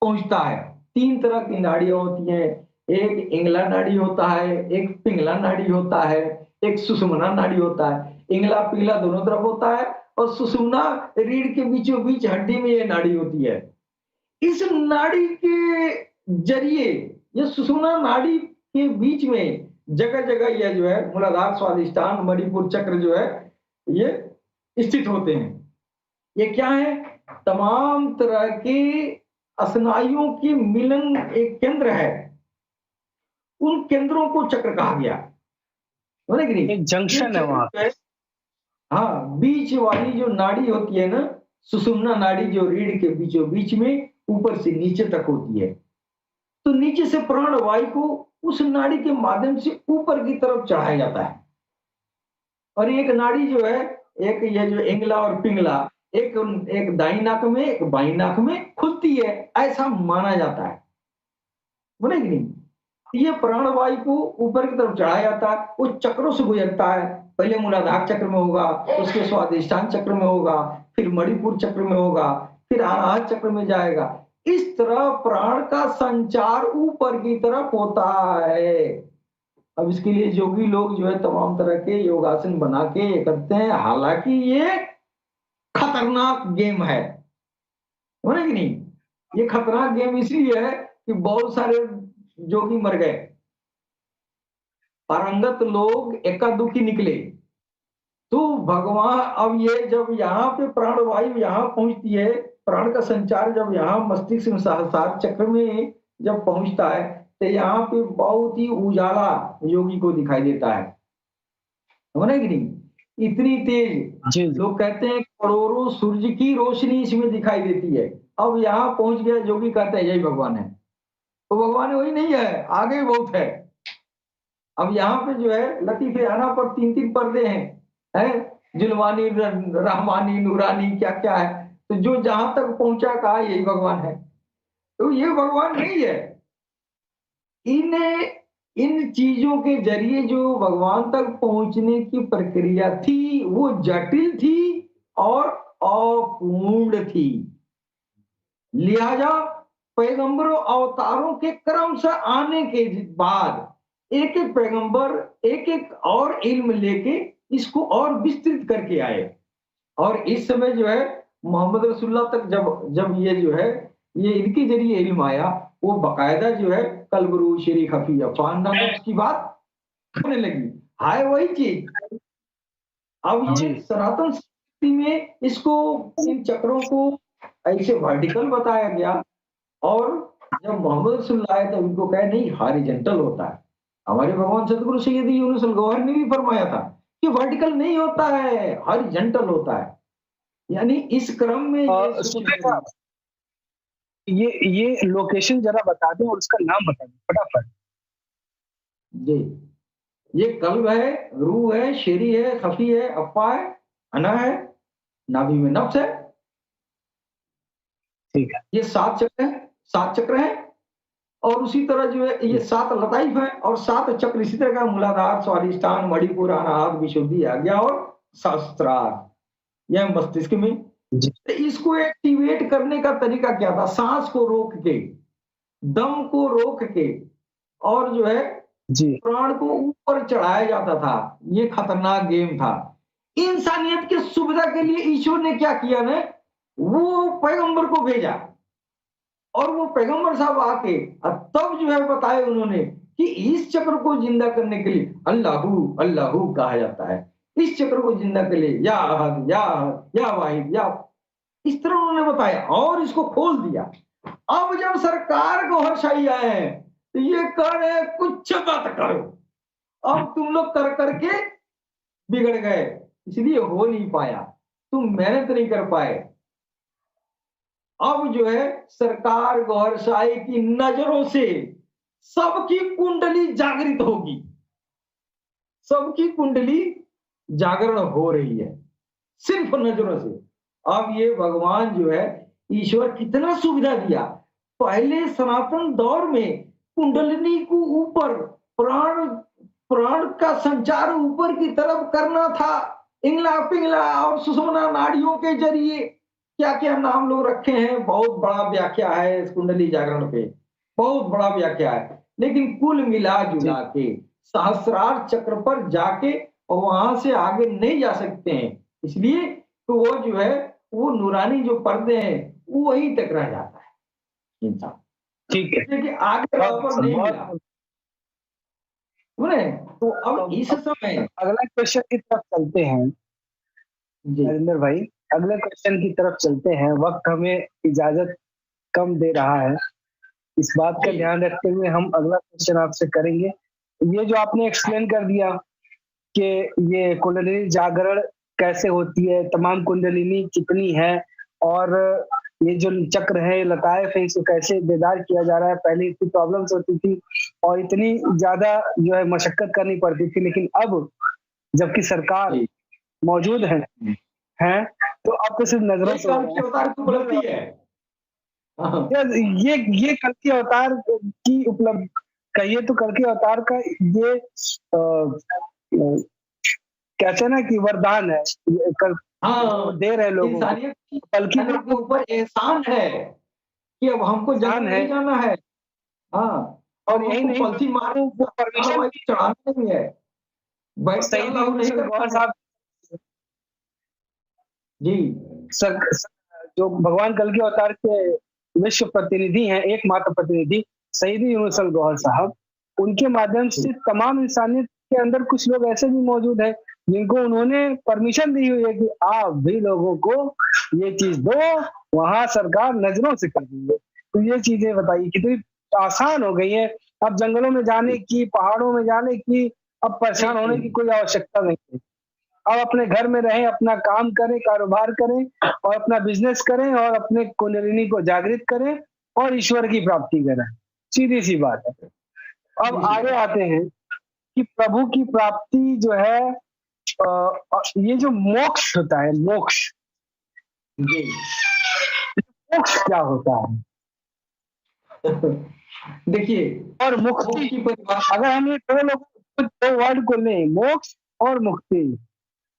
पहुंचता है। 3 तरह की नाड़ियां होती हैं, एक इंगला नाड़ी होता है, एक पिंगला नाड़ी होता है, एक सुषुम्ना नाड़ी होता है। इंगला पिंगला दोनों तरफ होता है, और सुषुम्ना रीढ़ के बीचों बीच हड्डी में ये नाड़ी होती है। इस नाड़ी के जरिए, ये सुषुम्ना नाड़ी के बीच में जगह जगह ये जो है मूलाधार, स्वादिष्टान, मणिपुर चक्र जो है ये स्थित होते हैं। ये क्या है, तमाम तरह के स्नायुओं की मिलन एक केंद्र है, उन केंद्रों को चक्र कहा गया, एक जंक्शन है वहां। हाँ, बीच वाली जो नाड़ी होती है ना, सुषुम्ना नाड़ी, जो रीढ़ के बीचों बीच में ऊपर से नीचे तक होती है, तो नीचे से प्राण वायु को उस नाड़ी के माध्यम से ऊपर की तरफ चढ़ाया जाता है। और एक नाड़ी जो है, एक ये जो इंगला और पिंगला, एक दाई नाक में एक बाई नाक में खुलती है, ऐसा माना जाता है, बोले कि नहीं। ये प्राण वायु को ऊपर की तरफ चढ़ाया जाता है, वो चक्रों से गुजरता है। पहले मूलाधार चक्र में होगा, उसके स्वादिष्टान चक्र में होगा, फिर मणिपुर चक्र में होगा, फिर अनाहत चक्र में जाएगा। इस तरह प्राण का संचार ऊपर की तरफ होता है। अब इसके लिए योगी लोग जो है तमाम तरह के योगासन बना के करते हैं, हालांकि ये खतरनाक गेम है, बोले कि नहीं। ये खतरनाक गेम इसलिए है कि बहुत सारे जोगी मर गए, पारंगत लोग एका दुखी निकले। तो भगवान, अब ये जब यहाँ पे प्राण वायु यहाँ पहुंचती है, प्राण का संचार जब यहाँ मस्तिष्क में सहस्रार चक्र में जब पहुंचता है, तो यहाँ पे बहुत ही उजाला योगी को दिखाई देता है, कि नहीं। इतनी तेज, लोग कहते हैं करोड़ों सूर्य की रोशनी इसमें दिखाई देती है। अब यहाँ पहुंच गया, योगी कहते हैं यही भगवान है, तो भगवान वही नहीं है, आगे बहुत है। अब यहाँ पे जो है लतीफे आना पर 3-3 पर्दे हैं, जुल्मानी, रहमानी, नूरानी, क्या क्या है। तो जो जहां तक पहुंचा कहा यही भगवान है, तो ये भगवान नहीं है। इन्हें इन चीजों के जरिए जो भगवान तक पहुंचने की प्रक्रिया थी वो जटिल थी और अपूर्ण थी। लिहाजा पैगंबरों अवतारों के क्रम से आने के बाद एक एक पैगंबर एक एक और इल्म लेके इसको और विस्तृत करके आए। और इस समय जो है मोहम्मद रसूलुल्लाह तक जब जब ये जो है ये इनके जरिए इल्म आया, वो बकायदा जो है कल्बरू शेरी खफी अफवान नाम की बात होने लगी। हाय वही चीज। अब ये जी सनातन संस्कृति में इसको इन चक्रों को ऐसे वर्टिकल बताया गया। और जब मोहम्मद रसूलुल्लाह आए तब इनको कहे नहीं हॉरिजॉन्टल होता है। हमारे भगवान सदगुरु सैयदी यूनुस अल गौहर ने भी फरमाया था कि वर्टिकल नहीं होता है, हॉरिजॉन्टल होता है। यानी इस क्रम में ये सुबह का ये लोकेशन जरा बता दें और उसका नाम बता दें फटाफट। जी, ये कल्ब है, रूह है, शेरी है, खफी है, अफ़्फ़ा है, अना है, नाभि में नफ्स है। ठीक है। ये 7 चक्र हैं, 7 चक्र हैं। और उसी तरह जो है ये 7 लताइफ हैं और 7 चक्र इसी तरह का मूलाधार, स्वादिष्ठान, मणिपुर, अनाहत, विशुद्धि, आज्ञा और सहस्त्रार, यह मस्तिष्क में। जी तो इसको एक्टिवेट करने का तरीका क्या था? सांस को रोक के, दम को रोक के और जो है जी प्राण को ऊपर चढ़ाया जाता था। ये खतरनाक गेम था। इंसानियत की सुविधा के लिए ईश्वर ने क्या किया ना, वो पैगंबर को भेजा और वो पैगंबर साहब आके तब जो है बताए उन्होंने कि इस चक्र को जिंदा करने के लिए अल्लाहू अल्लाहू कहा जाता है। इस चक्र को जिंदा के लिए या अहद या अहद या वाहिद या, इस तरह उन्होंने बताया और इसको खोल दिया। अब जब सरकार को हर्षाई आए हैं तो ये कह रहे हैं कुछ मत करो। अब तुम लोग कर करके बिगड़ गए, इसलिए हो नहीं पाया, तुम मेहनत नहीं कर पाए। अब जो है सरकार गौहर शाही की नजरों से सबकी कुंडली जागृत होगी, सबकी कुंडली जागरण हो रही है सिर्फ नजरों से। अब ये भगवान जो है ईश्वर कितना सुविधा दिया। पहले सनातन दौर में कुंडलिनी को ऊपर, प्राण प्राण का संचार ऊपर की तरफ करना था। इंगला पिंगला और सुषुम्ना नाड़ियों के जरिए क्या क्या नाम लोग रखे हैं, बहुत बड़ा व्याख्या है इस कुंडली जागरण पे, बहुत बड़ा व्याख्या है। लेकिन कुल मिला जुला के सहस्रार चक्र पर जाके और वहां से आगे नहीं जा सकते हैं, इसलिए तो वो जो है वो नूरानी जो पर्दे हैं वो वहीं तक रह जाता है इंसान। ठीक है। देखिए आगे रास्ता नहीं मिला, सुने। तो अब इस समय अगला क्वेश्चन की तरफ चलते हैं जी नरेंद्र भाई, अगले क्वेश्चन की तरफ चलते हैं। वक्त हमें इजाजत कम दे रहा है, इस बात का जी ध्यान रखते हुए हम अगला क्वेश्चन आपसे करेंगे। ये जो आपने एक्सप्लेन कर दिया कि ये कुंडलिनी जागरण कैसे होती है, तमाम कुंडलिनी कितनी है और ये जो चक्र है लताएफ है इसको कैसे बेदार किया जा रहा है। पहले इतनी प्रॉब्लम्स होती थी और इतनी ज्यादा जो है मशक्कत करनी पड़ती थी, लेकिन अब जबकि सरकार जी मौजूद है तो अब तो सिर्फ नजरों ये से कल की अवतार की उपलब्धि है। हाँ, ये कल के अवतार की उपलब्ध कहिए तो कल के अवतार का ये कहते हैं ना कि वरदान है, ये कल हाँ, दे रहे लोगों को, इंसानियत कल की इंसानियत के ऊपर एहसान है कि अब हमको जंगल वरदान है। नहीं जाना है। हाँ, और अब यही हमको नहीं पलथी मार वो परमिशन चढ़ाना नहीं है, बैठ के सईद अल्लाह नहीं यूनुस गौहर करना है। साहब जी जो भगवान कल के अवतार के विश्व प्रतिनिधि हैं, एकमात्र प्रतिनिधि सईद यूनुस गौहर साहब, उनके माध्यम से तमाम इंसानियत के अंदर कुछ लोग ऐसे भी मौजूद हैं जिनको उन्होंने परमिशन दी हुई है कि आप भी लोगों को ये चीज दो, वहां सरकार नजरों से कर देंगे। तो ये चीजें बताइए कितनी आसान हो गई है। अब जंगलों में जाने की, पहाड़ों में जाने की, अब परेशान होने की कोई आवश्यकता नहीं है। अब अपने घर में रहें, अपना काम करें, कारोबार करें और अपना बिजनेस करें और अपने कुंडलिनी को जागृत करें और ईश्वर की प्राप्ति करें। सीधी सी बात है। अब आगे आते हैं कि प्रभु की प्राप्ति जो है, ये जो मोक्ष होता है, मोक्ष जी मोक्ष क्या होता है? देखिए, और मोक्ष मुक्ति, की परिभाषा अगर हम ये दो वर्ड को लें, मोक्ष और मुक्ति,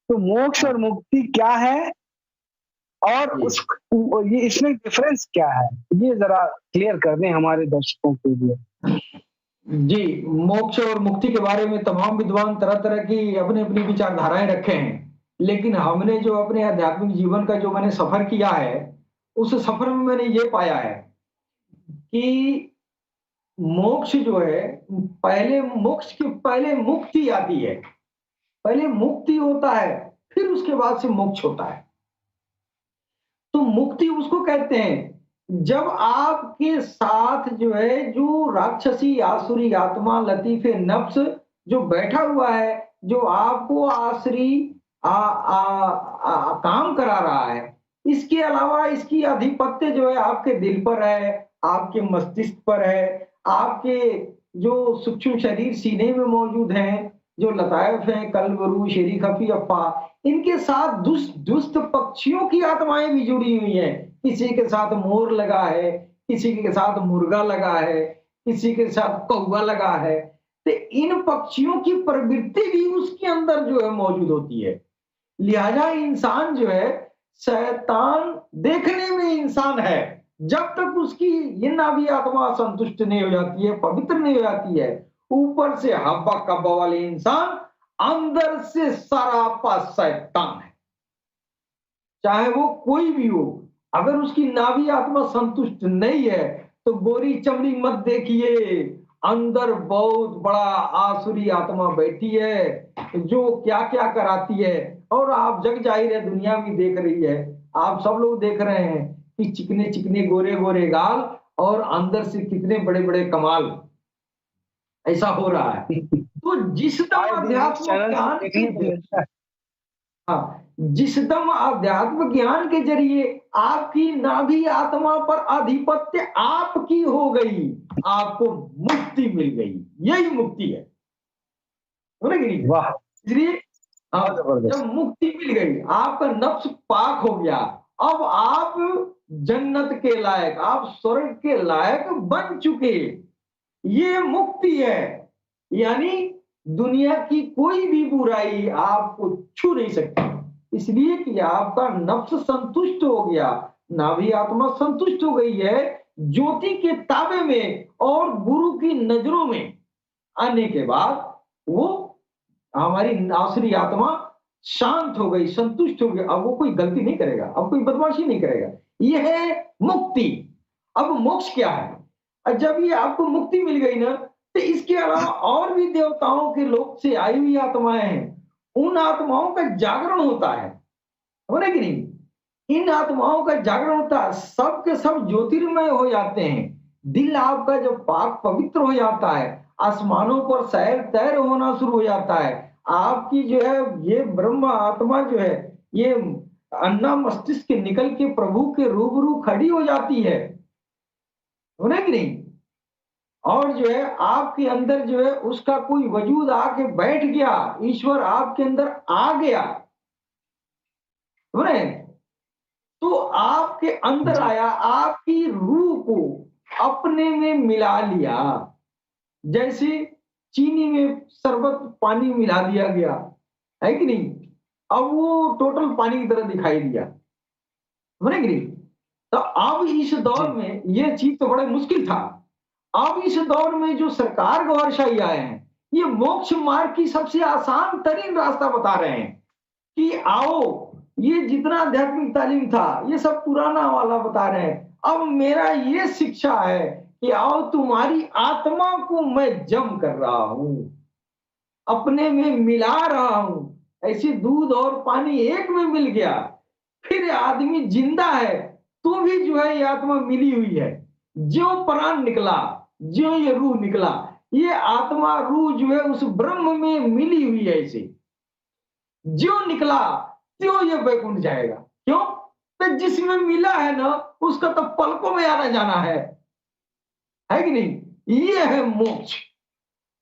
तो मोक्ष और हाँ, मुक्ति क्या है और जी। उस ये इसमें डिफरेंस क्या है, ये जरा क्लियर कर दें हमारे दर्शकों के लिए। जी, मोक्ष और मुक्ति के बारे में तमाम विद्वान तरह-तरह की अपनी-अपनी विचारधाराएँ रखे हैं। लेकिन हमने जो अपने आध्यात्मिक जीवन का जो मैंने सफ़र किया है, उस सफ़र में मैंने ये पाया है कि मोक्ष जो है, पहले मोक्ष के पहले मुक्ति आती है। पहले मुक्ति होता है, फिर उसके बाद से मोक्ष होता है। तो मुक्ति उसको कहते हैं, जब आपके साथ जो है, जो राक्षसी आसुरी आत्मा लतीफ़े नफ्स जो बैठा हुआ है, जो आपको काम करा रहा है, इसके अलावा इसकी आधिपत्य जो है आपके दिल पर है, आपके मस्तिष्क पर है, आपके जो सूक्ष्म शरीर सीने में मौजूद हैं, जो लतायफ हैं, कल्ब, रूह, शेरी, खफी, अफ़्पा, इनके साथ दुष्ट पक्षियों की आत्माएँ भी जुड़ी हुई हैं। किसी के साथ मोर लगा है, किसी के साथ मुर्गा लगा है, किसी के साथ कौवा लगा है। तो इन पक्षियों की प्रवृत्ति भी उसके अंदर जो है मौजूद होती है। लिहाजा इंसान जो है, शैतान देखने में इंसान है, जब तक उसकी ये नाभि आत्मा संतुष्ट नहीं हो जाती है, पवित्र नहीं हो जाती है, ऊपर से हब्बा कब्बा वाले इंसान, अंदर से सरापा शैतान है। चाहे वो कोई भी हो, अगर उसकी नाभि आत्मा संतुष्ट नहीं है, तो गोरी चमड़ी मत देखिए, अंदर बहुत बड़ा आसुरी आत्मा बैठी है, जो क्या-क्या कराती है। और आप जग जाहिर है, दुनिया भी देख रही है, आप सब लोग देख रहे हैं कि चिकने-चिकने, गोरे-गोरे गाल और अंदर से कितने बड़े-बड़े कमाल, ऐसा हो रहा है। तो जिस दम आए दिन न्यूज़ अध्यात्म चैनल में ज्ञान देखने को के मिलता है। हाँ, जिसदम अध्यात्म ज्ञान के जरिए आपकी नाभि आत्मा पर आधिपत्य आपकी हो गई, आपको मुक्ति मिल गई। यही मुक्ति है। हो ना कि नहीं? वाह! इसलिए बहुत जब ज़बरदस्त। मुक्ति मिल गई, आपका नफ्स पाक हो गया, अब आप जन्नत के लायक, आप स्वर्ग के लायक बन चुके। ये मुक्ति है। यानी दुनिया की कोई भी बुराई आपको छू नहीं सकती। इसलिए कि आपका नफ्स संतुष्ट हो गया, नाभि आत्मा संतुष्ट हो गई है, ज्योति के ताबे में और गुरु की नजरों में आने के बाद वो हमारी आसुरी आत्मा शांत हो गई, संतुष्ट हो गई। अब वो कोई गलती नहीं करेगा, अब कोई बदमाशी नहीं करेगा। ये है मुक्ति। अब मोक्ष क्या है? जब ये आपको मुक्ति मिल गई ना, तो इसके अलावा और भी देवताओं के लोक से आई हुई आत्माएँ हैं। उन आत्माओं का जागरण होता है। हो रहा है कि नहीं? इन आत्माओं का जागरण होता है, सब के सब ज्योतिर्मय हो जाते हैं। दिल आपका जब पाक पवित्र हो जाता है, आसमानों पर सैर-तैर होना शुरू हो जाता है। आपकी जो है ये ब्रह्म आत्मा जो है, ये अन्ना मस्तिष्क के निकल के प्रभु के रूबरू खड़ी हो जाती है। हो रहा है कि नहीं? और जो है आपके अंदर जो है उसका कोई वजूद आके बैठ गया, ईश्वर आपके अंदर आ गया। हो रहा है? तो आपके अंदर जी। आया, आपकी रूह को अपने में मिला लिया। जैसे चीनी में शरबत पानी मिला दिया गया, है कि नहीं? अब वो टोटल पानी की तरह दिखाई दिया। हो रहा है कि नहीं? तो अब इस दौर जी। में ये चीज़ तो बड़ा मुश्किल था। अब इस दौर में जो सरकार गौरशाही आए हैं, ये मोक्ष मार्ग की सबसे आसान तरीन रास्ता बता रहे हैं कि आओ, ये जितना आध्यात्मिक तालीम था, ये सब पुराना वाला बता रहे हैं। अब मेरा ये शिक्षा है कि आओ, तुम्हारी आत्मा को मैं जम कर रहा हूँ, अपने में मिला रहा हूँ। ऐसे दूध और पानी एक में मिल गया, फिर आदमी जिंदा है, तो भी जो है ये आत्मा मिली हुई है। ज्यों प्राण निकला, ज्यों ये रूह निकला, ये आत्मा रूह जो है उस ब्रह्म में मिली हुई है। ऐसे ज्यों निकला, त्यों ये वैकुंठ जाएगा। क्यों? तो जिसमें मिला है ना, उसका तो पलकों में आना जाना है कि नहीं? ये है मोक्ष।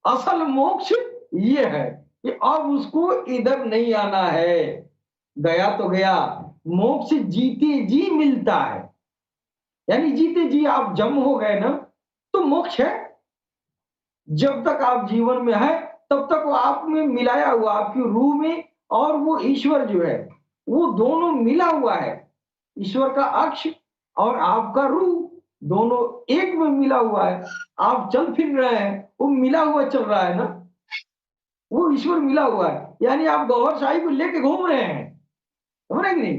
असल मोक्ष ये है कि अब उसको इधर नहीं आना है। गया तो गया। मोक्ष जीते जी मिलता है। यानी जीते जी आप जम हो गए ना, तो मोक्ष है। जब तक आप जीवन में है तब तक वो आप में मिलाया हुआ, आपकी रूह में और वो ईश्वर जो है वो दोनों मिला हुआ है। ईश्वर का अक्ष और आपका रूह दोनों एक में मिला हुआ है। आप चल फिर रहे हैं, वो मिला हुआ चल रहा है ना, वो ईश्वर मिला हुआ है। यानी आप गौहर शाही को लेके घूम रहे हैं, समझ रहे कि नहीं?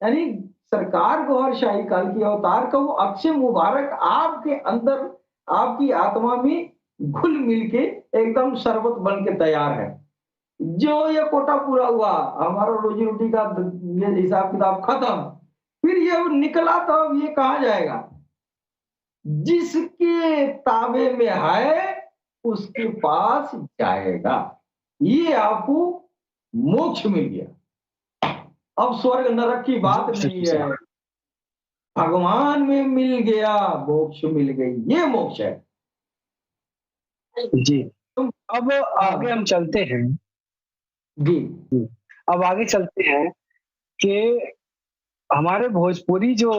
यानी सरकार गौहर शाही काल की अवतार का वो अक्षय मुबारक आपके अंदर, आपकी आत्मा में घुल मिल के एकदम शरबत बन के तैयार है। जो ये कोटा पूरा हुआ, हमारा रोजी रोटी का ये हिसाब किताब खत्म, फिर ये निकला तो अब ये कहाँ जाएगा? जिसके ताबे में है उसके पास जाएगा। ये आपको मोक्ष मिल गया। अब स्वर्ग नरक की बात नहीं है, भगवान में मिल गया, मोक्ष मिल गई, ये मोक्ष है जी। तुम। अब आगे हम चलते हैं। जी अब आगे चलते हैं कि हमारे भोजपुरी जो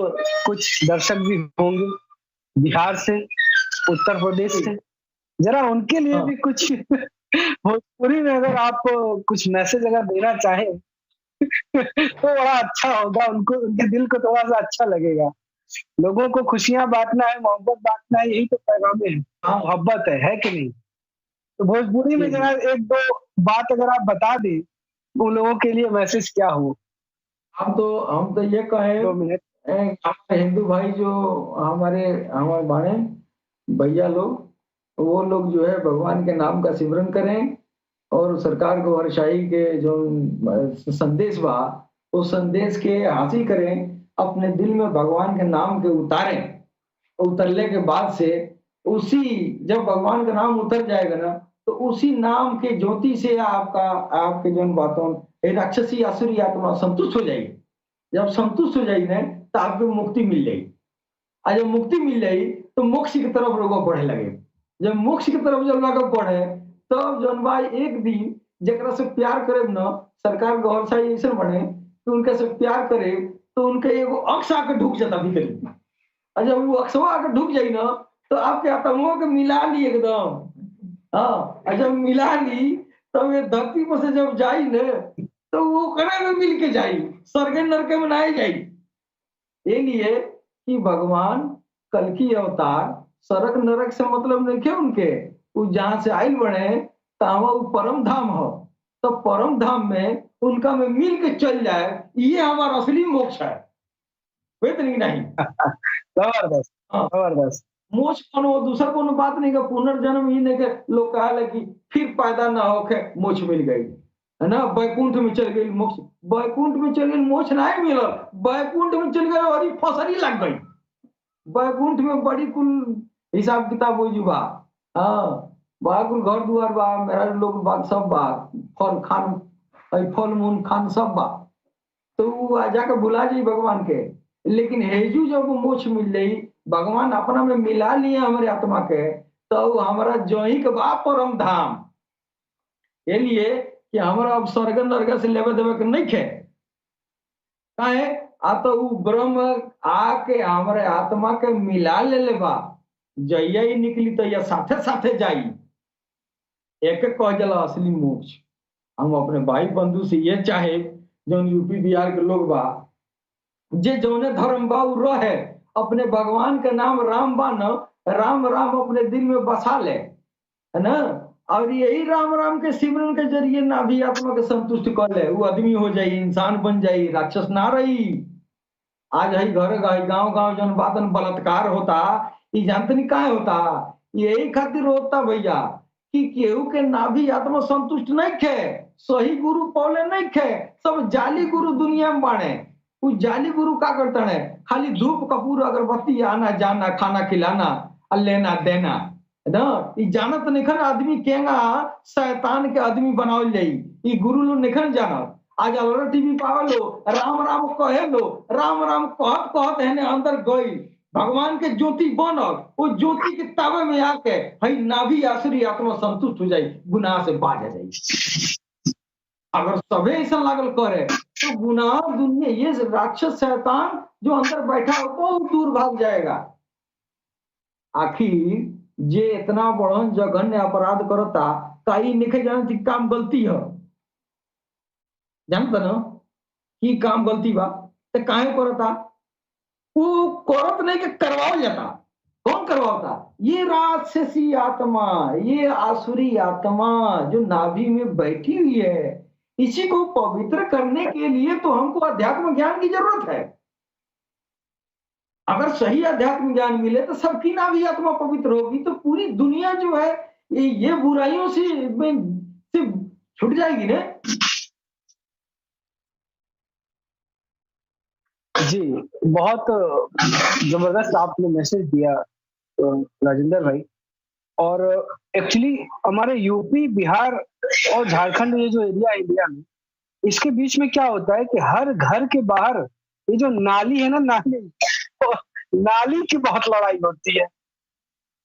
कुछ दर्शक भी होंगे बिहार से, उत्तर प्रदेश से, जरा उनके लिए भी कुछ भोजपुरी में अगर आप कुछ मैसेज अगर देना चाहें तो बड़ा अच्छा होगा, उनको, उनके दिल को थोड़ा सा अच्छा लगेगा। लोगों को खुशियां बांटना है, मोहब्बत बांटना है, यही तो पैगाम है, मोहब्बत है कि नहीं? तो भोजपुरी में जरा एक दो बात अगर आप बता दें उन लोगों के लिए मैसेज क्या हो। हम तो ये कहें, 2 मिनट। हमारे हिंदू भाई जो हमारे हमारे बाणे भैया लोग, वो लोग जो है भगवान के नाम का सिमरन करें और सरकार को हरशाही के जो संदेश बा उस संदेश के हासिल करें, अपने दिल में भगवान के नाम के उतारें। उतरने के बाद से उसी, जब भगवान का नाम उतर जाएगा ना, तो उसी नाम के ज्योति से आपका, आपके जो बातों राक्षसी असुरी आत्मा संतुष्ट हो जाएगी। जब संतुष्ट हो जाएगी ना तो आपको मुक्ति मिल जाएगी। और जब मुक्ति मिल जाएगी तो मोक्ष की तरफ लोग बढ़े लगे। जब मोक्ष की तरफ जब लोग बढ़े तब जौन भाई एक दिन जरा से प्यार करे न, सरकार गौर शाही ऐसे बने कि उनके से प्यार करे तो उनके एगो अक्ष आके ढुक जाता भीतर में। और जब वो अक्षवा आके ढुक जाई ना तो आपके आत्माओं के मिला ली एकदम। हाँ, और जब मिला ली तब ये धरती पर से जब जाई न तो वो करे में मिल के जाई, स्वर्ग नरक में ना जाई। ये लिए कि भगवान कल की अवतार सरक नरक से मतलब नहीं उनके, वो जहां से आयल बने तावा वो परम धाम हो, तो परम धाम में उनका में मिल के चल जाए, ये हमारा असली मोक्ष है। नहीं जबरदस्त, जबरदस्त। मोक्ष कोनो दूसरा कोनो बात नहीं का, पुनर्जन्म ही नहीं के लोग कहा कि फिर पैदा ना होके मोक्ष मिल गई है ना, बैकुंठ में चल गई मोक्ष, बैकुंठ में चल गई मोक्ष नहीं मिला, बैकुंठ में चल गए और फसरी लग गई। बैकुंठ में बड़ी कुल हिसाब किताब हो जुबा। हाँ, बड़ा कुल घर दुआर बा, मेरा लोग बात सब बा, फल खान, फल मूल खान सब बा, तो वो जाके बुला जाई भगवान के। लेकिन हेजू जब मोक्ष मिल जाई, भगवान अपना में मिला लिए हमारे आत्मा के, तो हमारा जोही के बा परम धाम। ये लिए कि हमारा अब स्वर्ग नरक से लेवे देवे के नहीं खे, काहे आ तो वो ब्रह्म आके हमारे आत्मा के मिला ले बा, जइया ही निकली तो या साथे साथे जाई। एक एक कह जला असली मोक्ष। हम अपने भाई बंधु से ये चाहे जो यूपी बिहार के लोग बा, जे जौने धर्म बा उ रहे, अपने भगवान के नाम राम बा न, राम राम अपने दिल में बसा ले, है ना, और यही राम राम के सिमरन के जरिए नाभि आत्मा के संतुष्ट कर ले, वो आदमी हो जाई, इंसान बन जाई, राक्षस ना रही। आज है घर गांव गांव जन बातन बलात्कार होता, ये जानते नहीं काहे होता, यही खातिर होता भैया कि केहू के नाभि आत्मा संतुष्ट नहीं खे, सही गुरु पौले नहीं खे, सब जाली गुरु दुनिया में बाणे। वो जाली गुरु का करते हैं, खाली धूप कपूर अगरबत्ती आना जाना खाना खिलाना और लेना देना, है ना, ये जानत निखन आदमी केगा शैतान के आदमी बनावल जाई, ये गुरु लोग निखन जानत। आज अलरा टीवी पावल लो, राम राम कहे लो, राम राम कहत कहत है अंदर गई, भगवान के ज्योति बनल, वो ज्योति के तावे में आके हई नाभि आसुरी आत्मा संतुष्ट हो जाई, गुनाह से बाज जाई। अगर सबे ऐसा लागल करे तो गुनाह दुनिया, ये राक्षस शैतान जो अंदर बैठा हो बहुत दूर भाग जाएगा। आखिर जे इतना बड़न जघन्य अपराध करता कई निखे जानती काम गलती है, जानता ना कि काम गलती बा, तो काहे करता? वो करत नहीं के करवाओ जाता। कौन करवाता? ये राक्षसी आत्मा, ये आसुरी आत्मा जो नाभि में बैठी हुई है। इसी को पवित्र करने के लिए तो हमको अध्यात्म ज्ञान की जरूरत है। अगर सही अध्यात्म ज्ञान मिले तो सबकी नाभि आत्मा पवित्र होगी, तो पूरी दुनिया जो है ये बुराइयों से छूट जाएगी ना। जी, बहुत जबरदस्त आपने मैसेज दिया राजेंद्र भाई। और एक्चुअली हमारे यूपी, बिहार और झारखंड, ये जो एरिया है इंडिया में, इसके बीच में क्या होता है कि हर घर के बाहर ये जो नाली है ना, नाली, तो नाली की बहुत लड़ाई होती है।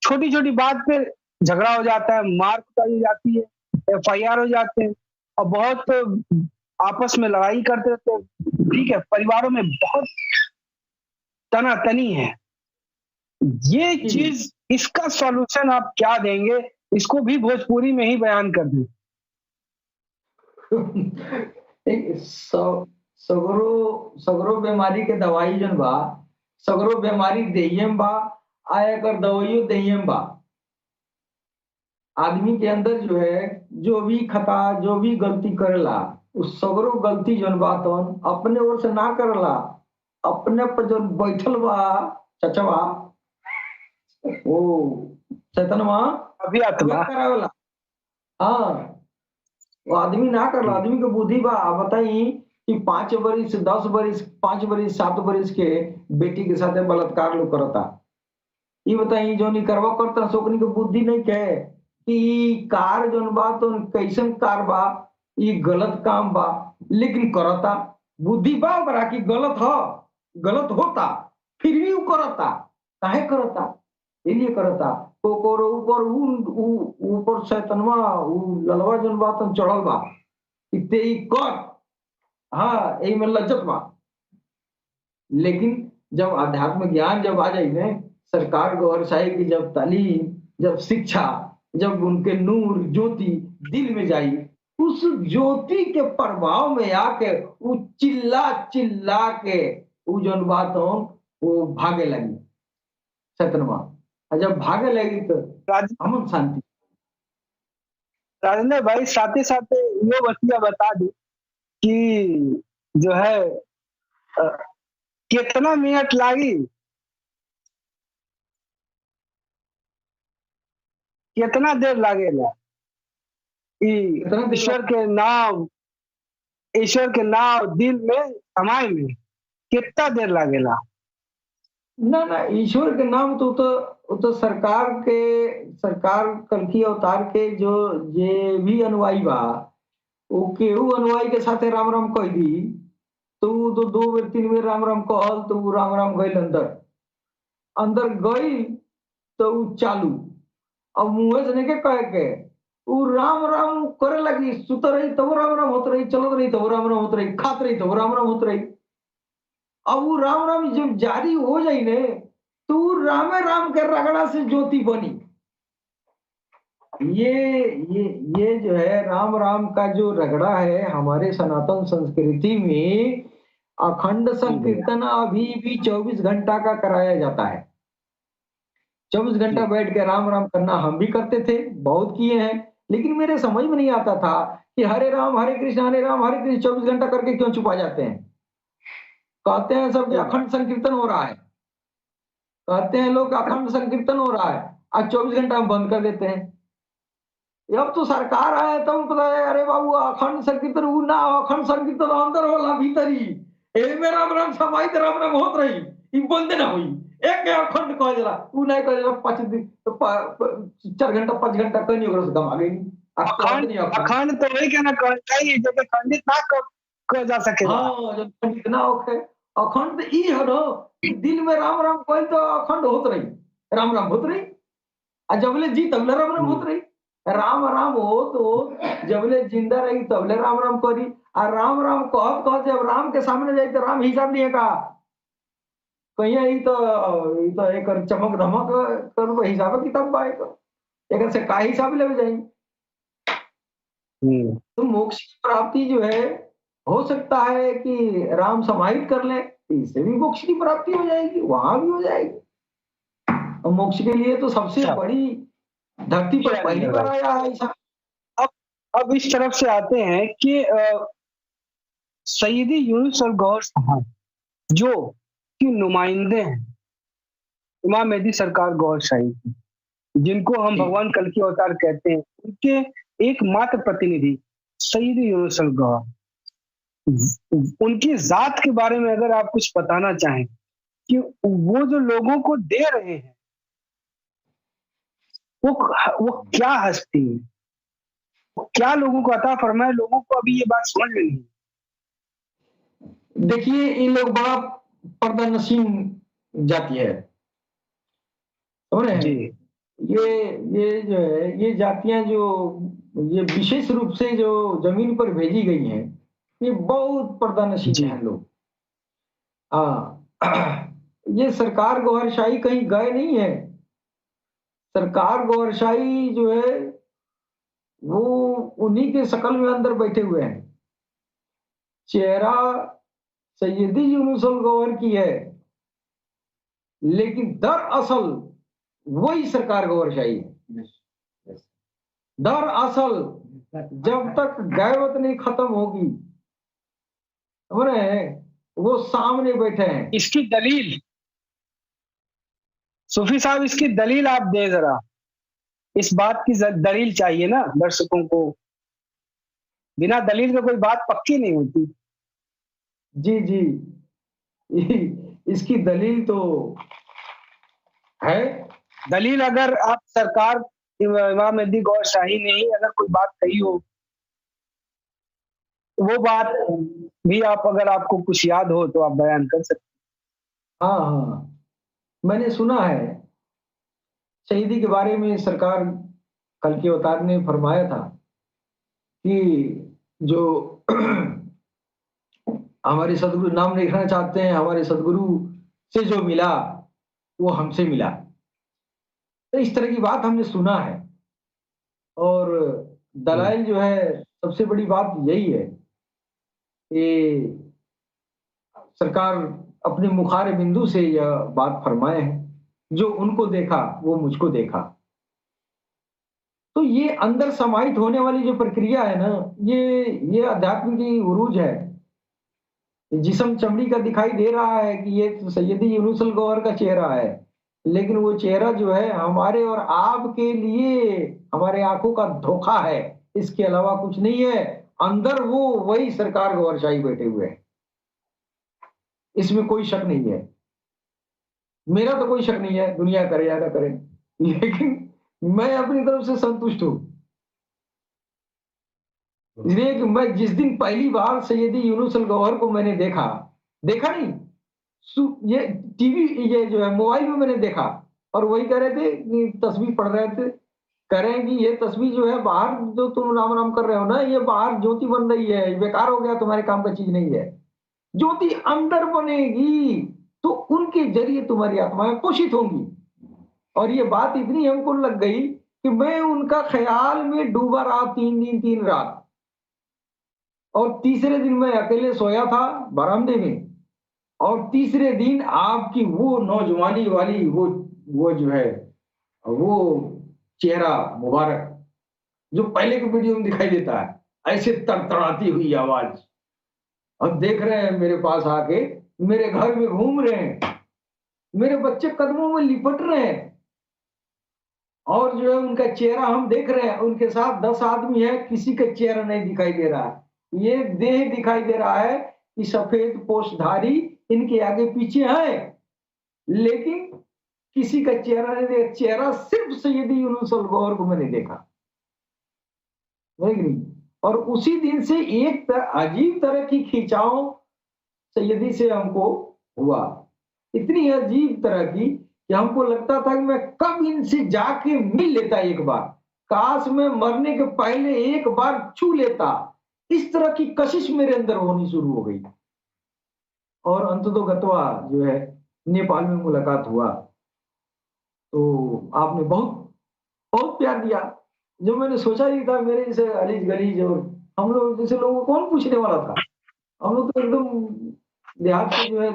छोटी छोटी बात पे झगड़ा हो जाता है, मार कुटाई हो जाती है, एफआईआर हो जाते हैं, और बहुत आपस में लड़ाई करते रहते हैं। ठीक है, परिवारों में बहुत तनातनी है। ये चीज, इसका सॉल्यूशन आप क्या देंगे? इसको भी भोजपुरी में ही बयान कर दें। सगरो सगरो बीमारी के दवाई जन बा, सगरो बीमारी देहियम बा, आया कर दवाइयो देहियम बा। आदमी के अंदर जो है, जो भी खता, जो भी गलती करेला, उस सगरो गलती जन बा तो अपने ओर से ना करला, अपने पर जो बैठल बा चचवा, वो चेतनवा अभी आत्मा करावेला। हाँ, वो आदमी ना करला, आदमी के बुद्धि बा। बताई कि 5 बरिस 10 बरिस 5 बरिस 7 बरिस के बेटी के साथ बलात्कार लोग करता। ये बताई जो नहीं करवा करता सोकनी के बुद्धि नहीं कहे कि कार जोन बा तो कैसन कार बा, ये गलत काम बा, लेकिन करता। बुद्धि बा ओकरा कि गलत हो, गलत होता, फिर भी वो करता। काहे करता? इसलिए करता ओकर ऊपर ऊपर शैतानवा ललवा जोन बा तो चढ़ल बा, इते ही कर। हाँ, यही में लज्जत बा। लेकिन जब अध्यात्म ज्ञान जब आ जाए ना, सरकार गौर शाही की जब तालीम, जब शिक्षा, जब उनके नूर ज्योति दिल में जाई, उस ज्योति के प्रभाव में आके वो चिल्ला चिल्ला के वो जौन बात हो वो भागे लगी शैतानवा। और जब भागे लगी तो अमन शांति। राजेंद्र भाई, साथे साथे ये बतिया बता दी कि जो है अ, कितना मिनट लागी, कितना देर लागेला ईश्वर के नाम, ईश्वर के नाम दिल में समाए में कितना देर लागेला? ना ना, ईश्वर के नाम तो सरकार कल्कि अवतार के जो जे भी अनुयायी बा, वो केहू अनुयायी के साथे राम राम कह दी तो वो तो 2 बेर 3 बेर राम राम कहल तो वो राम राम गई अंदर, अंदर गई तो वो चालू। अब मुंह से नहीं के कहे के वो राम राम करे लगी, सुत रही तब राम राम होत रही, चलत रही तब राम राम होत रही, खात रही तब राम राम होत रही। अब वो राम राम जब जारी हो जाई ने तो वो रामे राम के रगड़ा से ज्योति बनी। ये ये जो है राम राम का जो रगड़ा है, हमारे सनातन संस्कृति में अखंड संकीर्तन अभी भी 24 घंटा का कराया जाता है। 24 घंटा बैठ के राम राम करना हम भी करते थे, बहुत किए हैं। लेकिन मेरे समझ में नहीं आता था कि हरे राम हरे कृष्ण 24 घंटा करके क्यों छुपा जाते हैं। कहते हैं सब अखंड संकीर्तन हो रहा है, कहते हैं लोग अखंड संकीर्तन हो रहा है, आज 24 घंटा हम बंद कर देते हैं। अब तो सरकार आया तब पता है, अरे बाबू अखंड संकीर्तन वो ना, अखंड संकीर्तन अंदर वाला भीतरी ए में राम राम समाहित राम राम होत रही, ई बंद ना हुई। एक अखंड कह जला वो नहीं कह जला 5 दिन 4 घंटा 5 घंटा कहीं ओकरा से कम आ गई। अखंड तो वही कहना चाहिए जो कि खंडित ना कर जा सके। हाँ, जब खंडित ना होके अखंड ई है ना, दिल में राम राम कह तो अखंड होत रही, राम राम होत रही। आ जबले जी तबले राम राम होत रही, राम राम हो तो जबले जिंदा रही तबले राम राम करी। और राम राम कहत कहत जब राम के सामने जाए तो राम हिसाब नहीं है का, कहीं ई तो एक चमक धमक कर हिसाब किताब बा एक से का हिसाब ले जाई। हम्म। तो मोक्ष की प्राप्ति जो है हो सकता है कि राम समाहित कर ले, इससे भी मोक्ष की प्राप्ति हो जाएगी, वहां भी हो जाएगी। और मोक्ष के लिए तो सबसे अच्छा, बड़ी धरती ये पर पहली राजेंद्र बार भाई, आया है ऐसा। अब अब इस तरफ से आते हैं कि सैयदी यूनुस और गौर साहब जो कि नुमाइंदे हैं इमाम मेहदी सरकार गौर शाही की, जिनको हम जी भगवान कल की अवतार कहते हैं, उनके एकमात्र प्रतिनिधि सैयदी यूनुस और गौर, उनकी जात के बारे में अगर आप कुछ बताना चाहें कि वो जो लोगों को दे रहे हैं वो वो क्या हस्ती है, वो क्या लोगों को अता फरमाए, लोगों को अभी ये बात समझ में नहीं। देखिए इन लोग बड़ा पर्दा नशीन जाति है, समझ रहे जी। हैं। ये जो है ये जातियां जो ये विशेष रूप से जो जमीन पर भेजी गई हैं, ये बहुत पर्दा नशीन जी। है लोग। हाँ ये सरकार गौहरशाही कहीं गए नहीं है। सरकार गौहरशाही जो है वो उन्हीं के शकल में अंदर बैठे हुए हैं। चेहरा सैयदी यूनुस अल गौहर की है, लेकिन दरअसल वही सरकार गौहरशाही है। दरअसल जब तक गैबत नहीं खत्म होगी, समझ रहे हैं, वो सामने बैठे हैं। इसकी दलील सूफी साहब, इसकी दलील आप दें जरा, इस बात की दलील चाहिए ना दर्शकों को, बिना दलील के कोई बात पक्की नहीं होती। जी जी इसकी दलील तो है। दलील अगर आप सरकार इमाम मेहदी गौर शाही ने ही अगर कोई बात कही हो, तो वो बात भी आप, अगर आपको कुछ याद हो तो आप बयान कर सकते। हाँ हाँ मैंने सुना है शहीदी के बारे में। सरकार कल के अवतार ने फरमाया था कि जो हमारे सदगुरु नाम लिखना चाहते हैं, हमारे सदगुरु से जो मिला वो हमसे मिला। तो इस तरह की बात हमने सुना है। और दलाइल जो है सबसे बड़ी बात यही है कि सरकार अपने मुखार बिंदु से यह बात फरमाए हैं, जो उनको देखा वो मुझको देखा। तो ये अंदर समाहित होने वाली जो प्रक्रिया है ना, ये अध्यात्म की उरूज है। जिस्म चमड़ी का दिखाई दे रहा है कि ये तो सैयदी यूनुस अल गौहर का चेहरा है, लेकिन वो चेहरा जो है हमारे और आपके लिए हमारे आंखों का धोखा है, इसके अलावा कुछ नहीं है। अंदर वो वही सरकार गौहर शाही बैठे हुए हैं, इसमें कोई शक नहीं है। मेरा तो कोई शक नहीं है, दुनिया करे या ना करे, लेकिन मैं अपनी तरफ से संतुष्ट हूं। इसलिए कि मैं जिस दिन पहली बार सैयदी यूनुस अल गौहर को मैंने देखा, देखा नहीं, ये टीवी, ये जो है मोबाइल में मैंने देखा, और वही कह रहे थे कि तस्वीर पढ़ रहे थे, कह रहे हैं कि ये तस्वीर जो है बाहर जो तुम राम राम कर रहे हो ना, ये बाहर ज्योति बन रही है, ये बेकार हो गया, तुम्हारे काम का चीज नहीं है। ज्योति अंदर बनेगी तो उनके जरिए तुम्हारी आत्माएं पोषित होंगी। और ये बात इतनी हमको लग गई कि मैं उनका ख्याल में डूबा रहा 3 दिन 3 रात। और तीसरे दिन मैं अकेले सोया था बरामदे में, और तीसरे दिन आपकी वो नौजवानी वाली वो जो है वो चेहरा मुबारक जो पहले के वीडियो में दिखाई देता है, ऐसे तड़तड़ाती हुई आवाज, और देख रहे हैं मेरे पास आके, मेरे घर में घूम रहे हैं, मेरे बच्चे कदमों में लिपट रहे हैं, और जो है उनका चेहरा हम देख रहे हैं। उनके साथ 10 आदमी है, किसी का चेहरा नहीं दिखाई दे रहा है, ये देह दिखाई दे रहा है कि सफेद पोषधारी इनके आगे पीछे है, लेकिन किसी का चेहरा नहीं देखा। चेहरा सिर्फ सैयदी यूनुस अल गौहर को मैंने देखा, नहीं। और उसी दिन से एक अजीब तरह की खिंचाव सैयदी से हमको हुआ, इतनी अजीब तरह की कि हमको लगता था कि मैं कब इनसे जाके मिल लेता एक बार, काश मैं मरने के पहले एक बार छू लेता। इस तरह की कशिश मेरे अंदर होनी शुरू हो गई। और अंततोगत्वा जो है नेपाल में मुलाकात हुआ, तो आपने बहुत बहुत प्यार दिया। जो मैंने सोचा ही था मेरे जैसे अलीज-गलीज और हम लोग जैसे लोगों को कौन पूछने वाला था? हम लोग तो एकदम देहात से जो है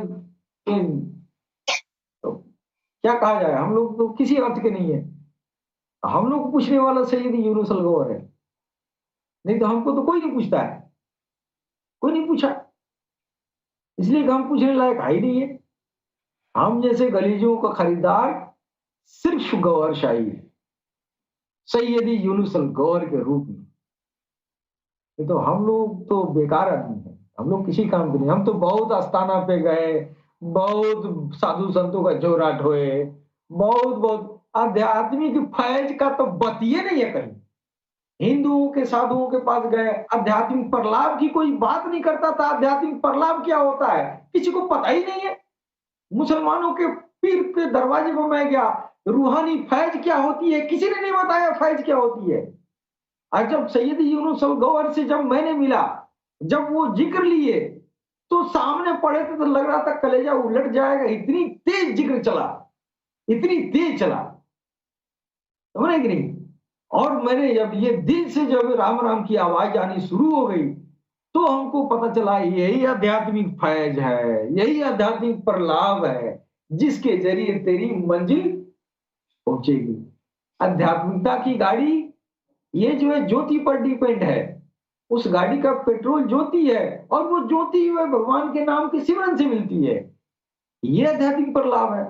तो क्या कहा जाए, हम लोग तो किसी अर्थ के नहीं है। हम लोग को पूछने वाला सैयद यूनुस अल गौहर है, नहीं तो हमको तो कोई नहीं पूछता है, कोई नहीं पूछा, इसलिए कि हम पूछने लायक है ही नहीं है। हम जैसे गलीजों का खरीदार सिर्फ गौहर शाही है, सैयदी यूनुस अल गौहर के रूप में। नहीं तो हम लोग तो बेकार आदमी हैं, हम लोग किसी काम के नहीं। हम तो बहुत आस्थाना पे गए, बहुत साधु संतों का जोरा ढोए, बहुत बहुत आध्यात्मिक फैज का तो बतिए नहीं है कहीं। हिंदुओं के साधुओं के पास गए, आध्यात्मिक प्रलाप की कोई बात नहीं करता था। आध्यात्मिक प्रलाप क्या होता है किसी को पता ही नहीं है। मुसलमानों के पीर के दरवाजे पर मैं गया, रूहानी फैज क्या होती है किसी ने नहीं बताया, फैज क्या होती है। और जब सैयद यूनुस अल गौहर से जब मैंने मिला, जब वो जिक्र लिए तो सामने पड़े थे तो लग रहा था कलेजा उलट जाएगा, इतनी तेज जिक्र चला, इतनी तेज चला, समझे कि नहीं। और मैंने जब ये दिल से जब राम राम की आवाज आनी शुरू हो गई तो हमको पता चला यही आध्यात्मिक फैज है, यही आध्यात्मिक प्रलाप है जिसके जरिए तेरी मंजिल पहुंचेगी। आध्यात्मिकता की गाड़ी ये जो है ज्योति पर डिपेंड है, उस गाड़ी का पेट्रोल ज्योति है और वो ज्योति वह भगवान के नाम के सिमरन से मिलती है। ये आध्यात्मिक प्रलाप है।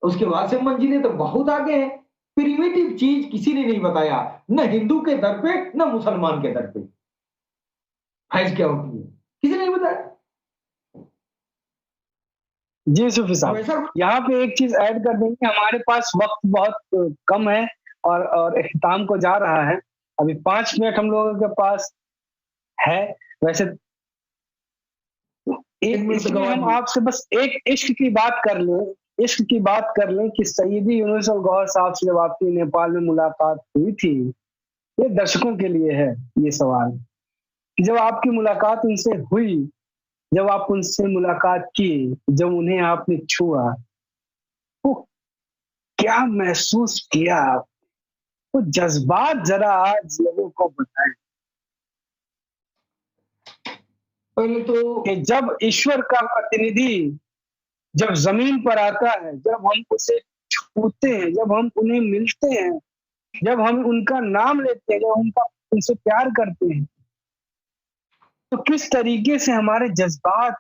उसके बाद से मंजिलें तो बहुत आगे हैं। प्रिमिटिव चीज किसी ने नहीं बताया, न हिंदू के दर पे न मुसलमान के दर पे फैज क्या होती है किसी ने नहीं बताया। जी सूफी साहब, यहाँ पे एक चीज ऐड कर देंगे, हमारे पास वक्त बहुत कम है और इख्तिताम को जा रहा है। अभी 5 मिनट हम लोगों के पास है। वैसे इसमें हम आपसे बस एक इश्क की बात कर लें, इश्क की बात कर लें कि सैयदी यूनुस अल गौहर साहब से जब आपकी नेपाल में मुलाकात हुई थी, ये दर्शकों के लिए है ये सवाल कि जब आपकी मुलाकात उनसे हुई, जब आप उनसे मुलाकात की, जब उन्हें आपने छुआ, वो क्या महसूस किया, वो जज्बात जरा आज लोगों को बताएं। पहले तो कि जब ईश्वर का प्रतिनिधि जब जमीन पर आता है, जब हम उसे छूते हैं, जब हम उन्हें मिलते हैं, जब हम उनका नाम लेते हैं, जब उनसे प्यार करते हैं, तो किस तरीके से हमारे जज्बात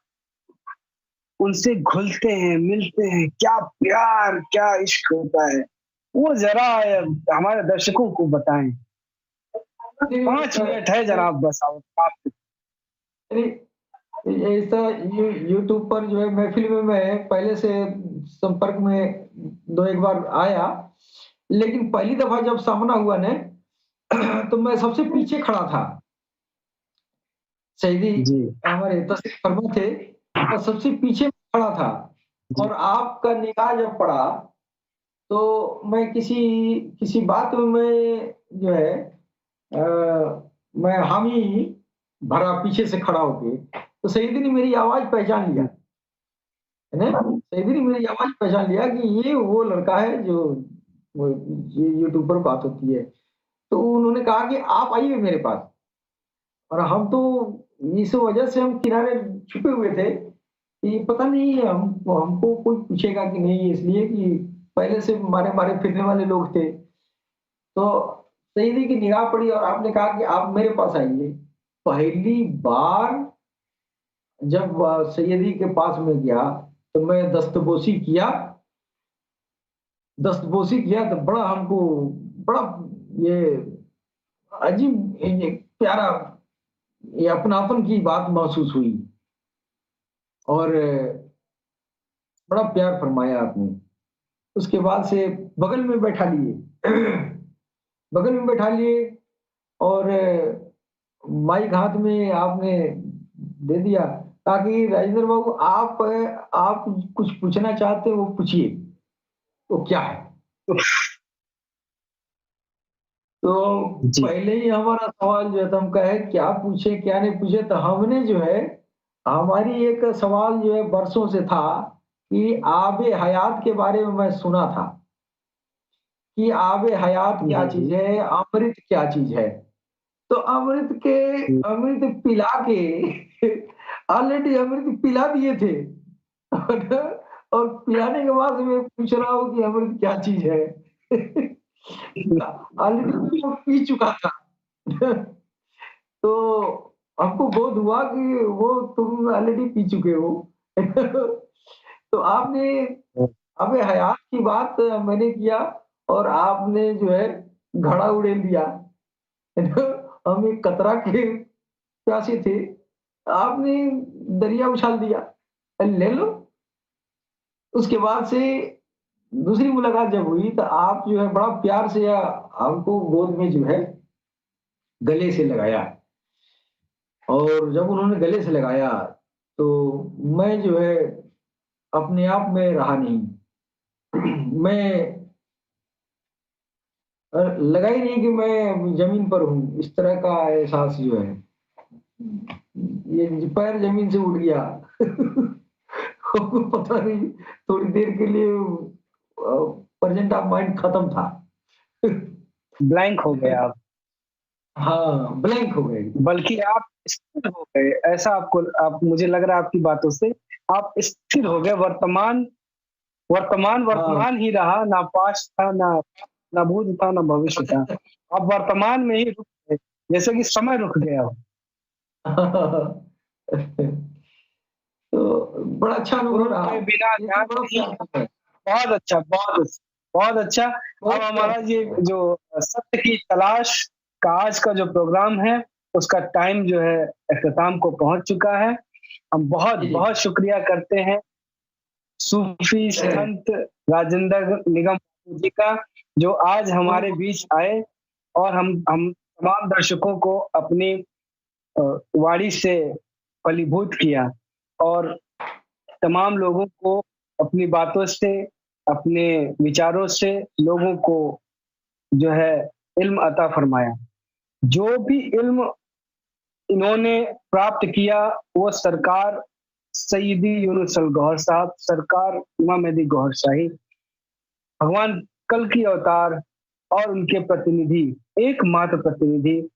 उनसे घुलते हैं, मिलते हैं, क्या प्यार, क्या इश्क होता है, वो जरा हमारे दर्शकों को बताएं। 5 मिनट है जनाब, बस आप ऐसा यूट्यूब पर जो है महफिल में मैं पहले से संपर्क में 2-1 बार आया, लेकिन पहली दफा जब सामना हुआ ने तो मैं सबसे पीछे खड़ा था। सैयदी हमारे तशरीफ फरमा थे और सबसे पीछे खड़ा था और आपका निगाह जब पड़ा तो मैं किसी बात में मैं जो है मैं हामी भरा पीछे से खड़ा होके, तो सैयदी ने मेरी आवाज पहचान लिया, है ना? सैयदी ने मेरी आवाज पहचान लिया कि ये वो लड़का है जो वो यूट्यूब पर बात होती है। तो उन्होंने कहा कि आप आइए मेरे पास, और हम तो इस वजह से हम किनारे छुपे हुए थे कि पता नहीं हमको कोई पूछेगा कि नहीं, इसलिए कि पहले से मारे मारे फिरने वाले लोग थे। तो सैयदी की निगाह पड़ी और आपने कहा कि आप मेरे पास आइए। पहली बार जब सैयदी के पास में गया तो मैं दस्तबोसी किया तो बड़ा हमको बड़ा ये अजीब ये प्यारा ये अपनापन की बात महसूस हुई और बड़ा प्यार फरमाया आपने। उसके बाद से बगल में बैठा लिए और माइक हाथ में आपने दे दिया ताकि राजेंद्र बाबू आप कुछ पूछना चाहते हो वो पूछिए, वो क्या है। तो पहले ही हमारा सवाल जो है तो हम कहे क्या पूछे क्या नहीं पूछे, तो हमने जो है हमारी एक सवाल जो है बरसों से था कि आबे हयात के बारे में मैं सुना था कि आबे हयात क्या चीज है, अमृत क्या चीज है। तो अमृत पिला के ऑलरेडी अमृत पिला दिए थे और पिलाने के बाद मैं पूछ रहा हूँ कि अमृत क्या चीज है। ऑलरेडी वो पी चुका था। तो हमको बोध हुआ कि वो तुम ऑलरेडी पी चुके हो। तो आपने अबे हयात की बात मैंने किया और आपने जो है घड़ा उड़ेल दिया। हम एक कतरा के प्यासे थे, आपने दरिया उछाल दिया। ले लो। उसके बाद से दूसरी मुलाकात जब हुई तो आप जो है बड़ा प्यार से हमको गोद में जो है गले से लगाया और जब उन्होंने गले से लगाया तो मैं जो है अपने आप में रहा नहीं। मैं लगा ही नहीं कि मैं जमीन पर हूँ, इस तरह का एहसास जो है ये पैर जमीन से उठ गया। पता नहीं थोड़ी देर के लिए प्रेजेंट ऑफ माइंड खत्म था। ब्लैंक हो गए आप। हाँ, ब्लैंक हो गए। बल्कि आप स्थिर हो गए, ऐसा आप मुझे लग रहा है आपकी बातों से आप स्थिर हो गए। वर्तमान वर्तमान हाँ। वर्तमान ही रहा, ना पास्ट था, ना भूत था, ना भविष्य था। आप वर्तमान में ही रुक गए, जैसे कि समय रुक गया हो। तो बड़ा अच्छा अनुभव रहा। के बिना ये ध्यान बड़ा नहीं। प्यारा है। बहुत अच्छा, बहुत अच्छा, बहुत अच्छा। अब हमारा ये जो सत्य की तलाश का आज का जो प्रोग्राम है उसका टाइम जो है अख्ताम को पहुंच चुका है। हम बहुत जी, जी। बहुत शुक्रिया करते हैं सूफी संत राजेंद्र निगम जी का, जो आज हमारे बीच आए और हम तमाम दर्शकों को अपनी वाणी से फलीभूत किया और तमाम लोगों को अपनी बातों से, अपने विचारों से लोगों को जो है इल्म अता फरमाया। जो भी इल्म इन्होंने प्राप्त किया वो सरकार सईदी यूनुस अल गौहर साहब, सरकार इमाम मेहदी गौहर शाही, भगवान कल की अवतार और उनके प्रतिनिधि, एकमात्र प्रतिनिधि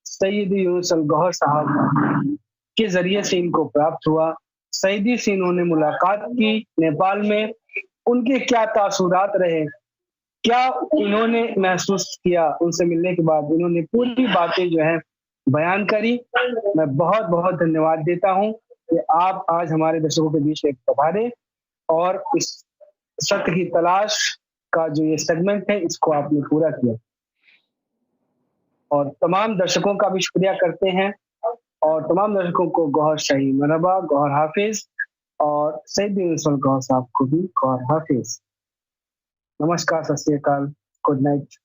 सईदी यूनुस अल गौहर साहब के जरिए से इनको प्राप्त हुआ। सईदी से इन्होंने मुलाकात की नेपाल में। उनके क्या तासुरात रहे, क्या इन्होंने महसूस किया उनसे मिलने के बाद, इन्होंने पूरी बातें जो है बयान करी। मैं बहुत बहुत धन्यवाद देता हूं कि आप आज हमारे दर्शकों के बीच एक पधारे और इस सत्य की तलाश का जो ये सेगमेंट है इसको आपने पूरा किया। और तमाम दर्शकों का भी शुक्रिया करते हैं और तमाम दर्शकों को गौहर शाही मरहबा, गौहर हाफिज, और सईद यूनुस अल गौहर साहब को भी गौहर हाफिज। नमस्कार, सत श्री अकाल, गुड नाइट।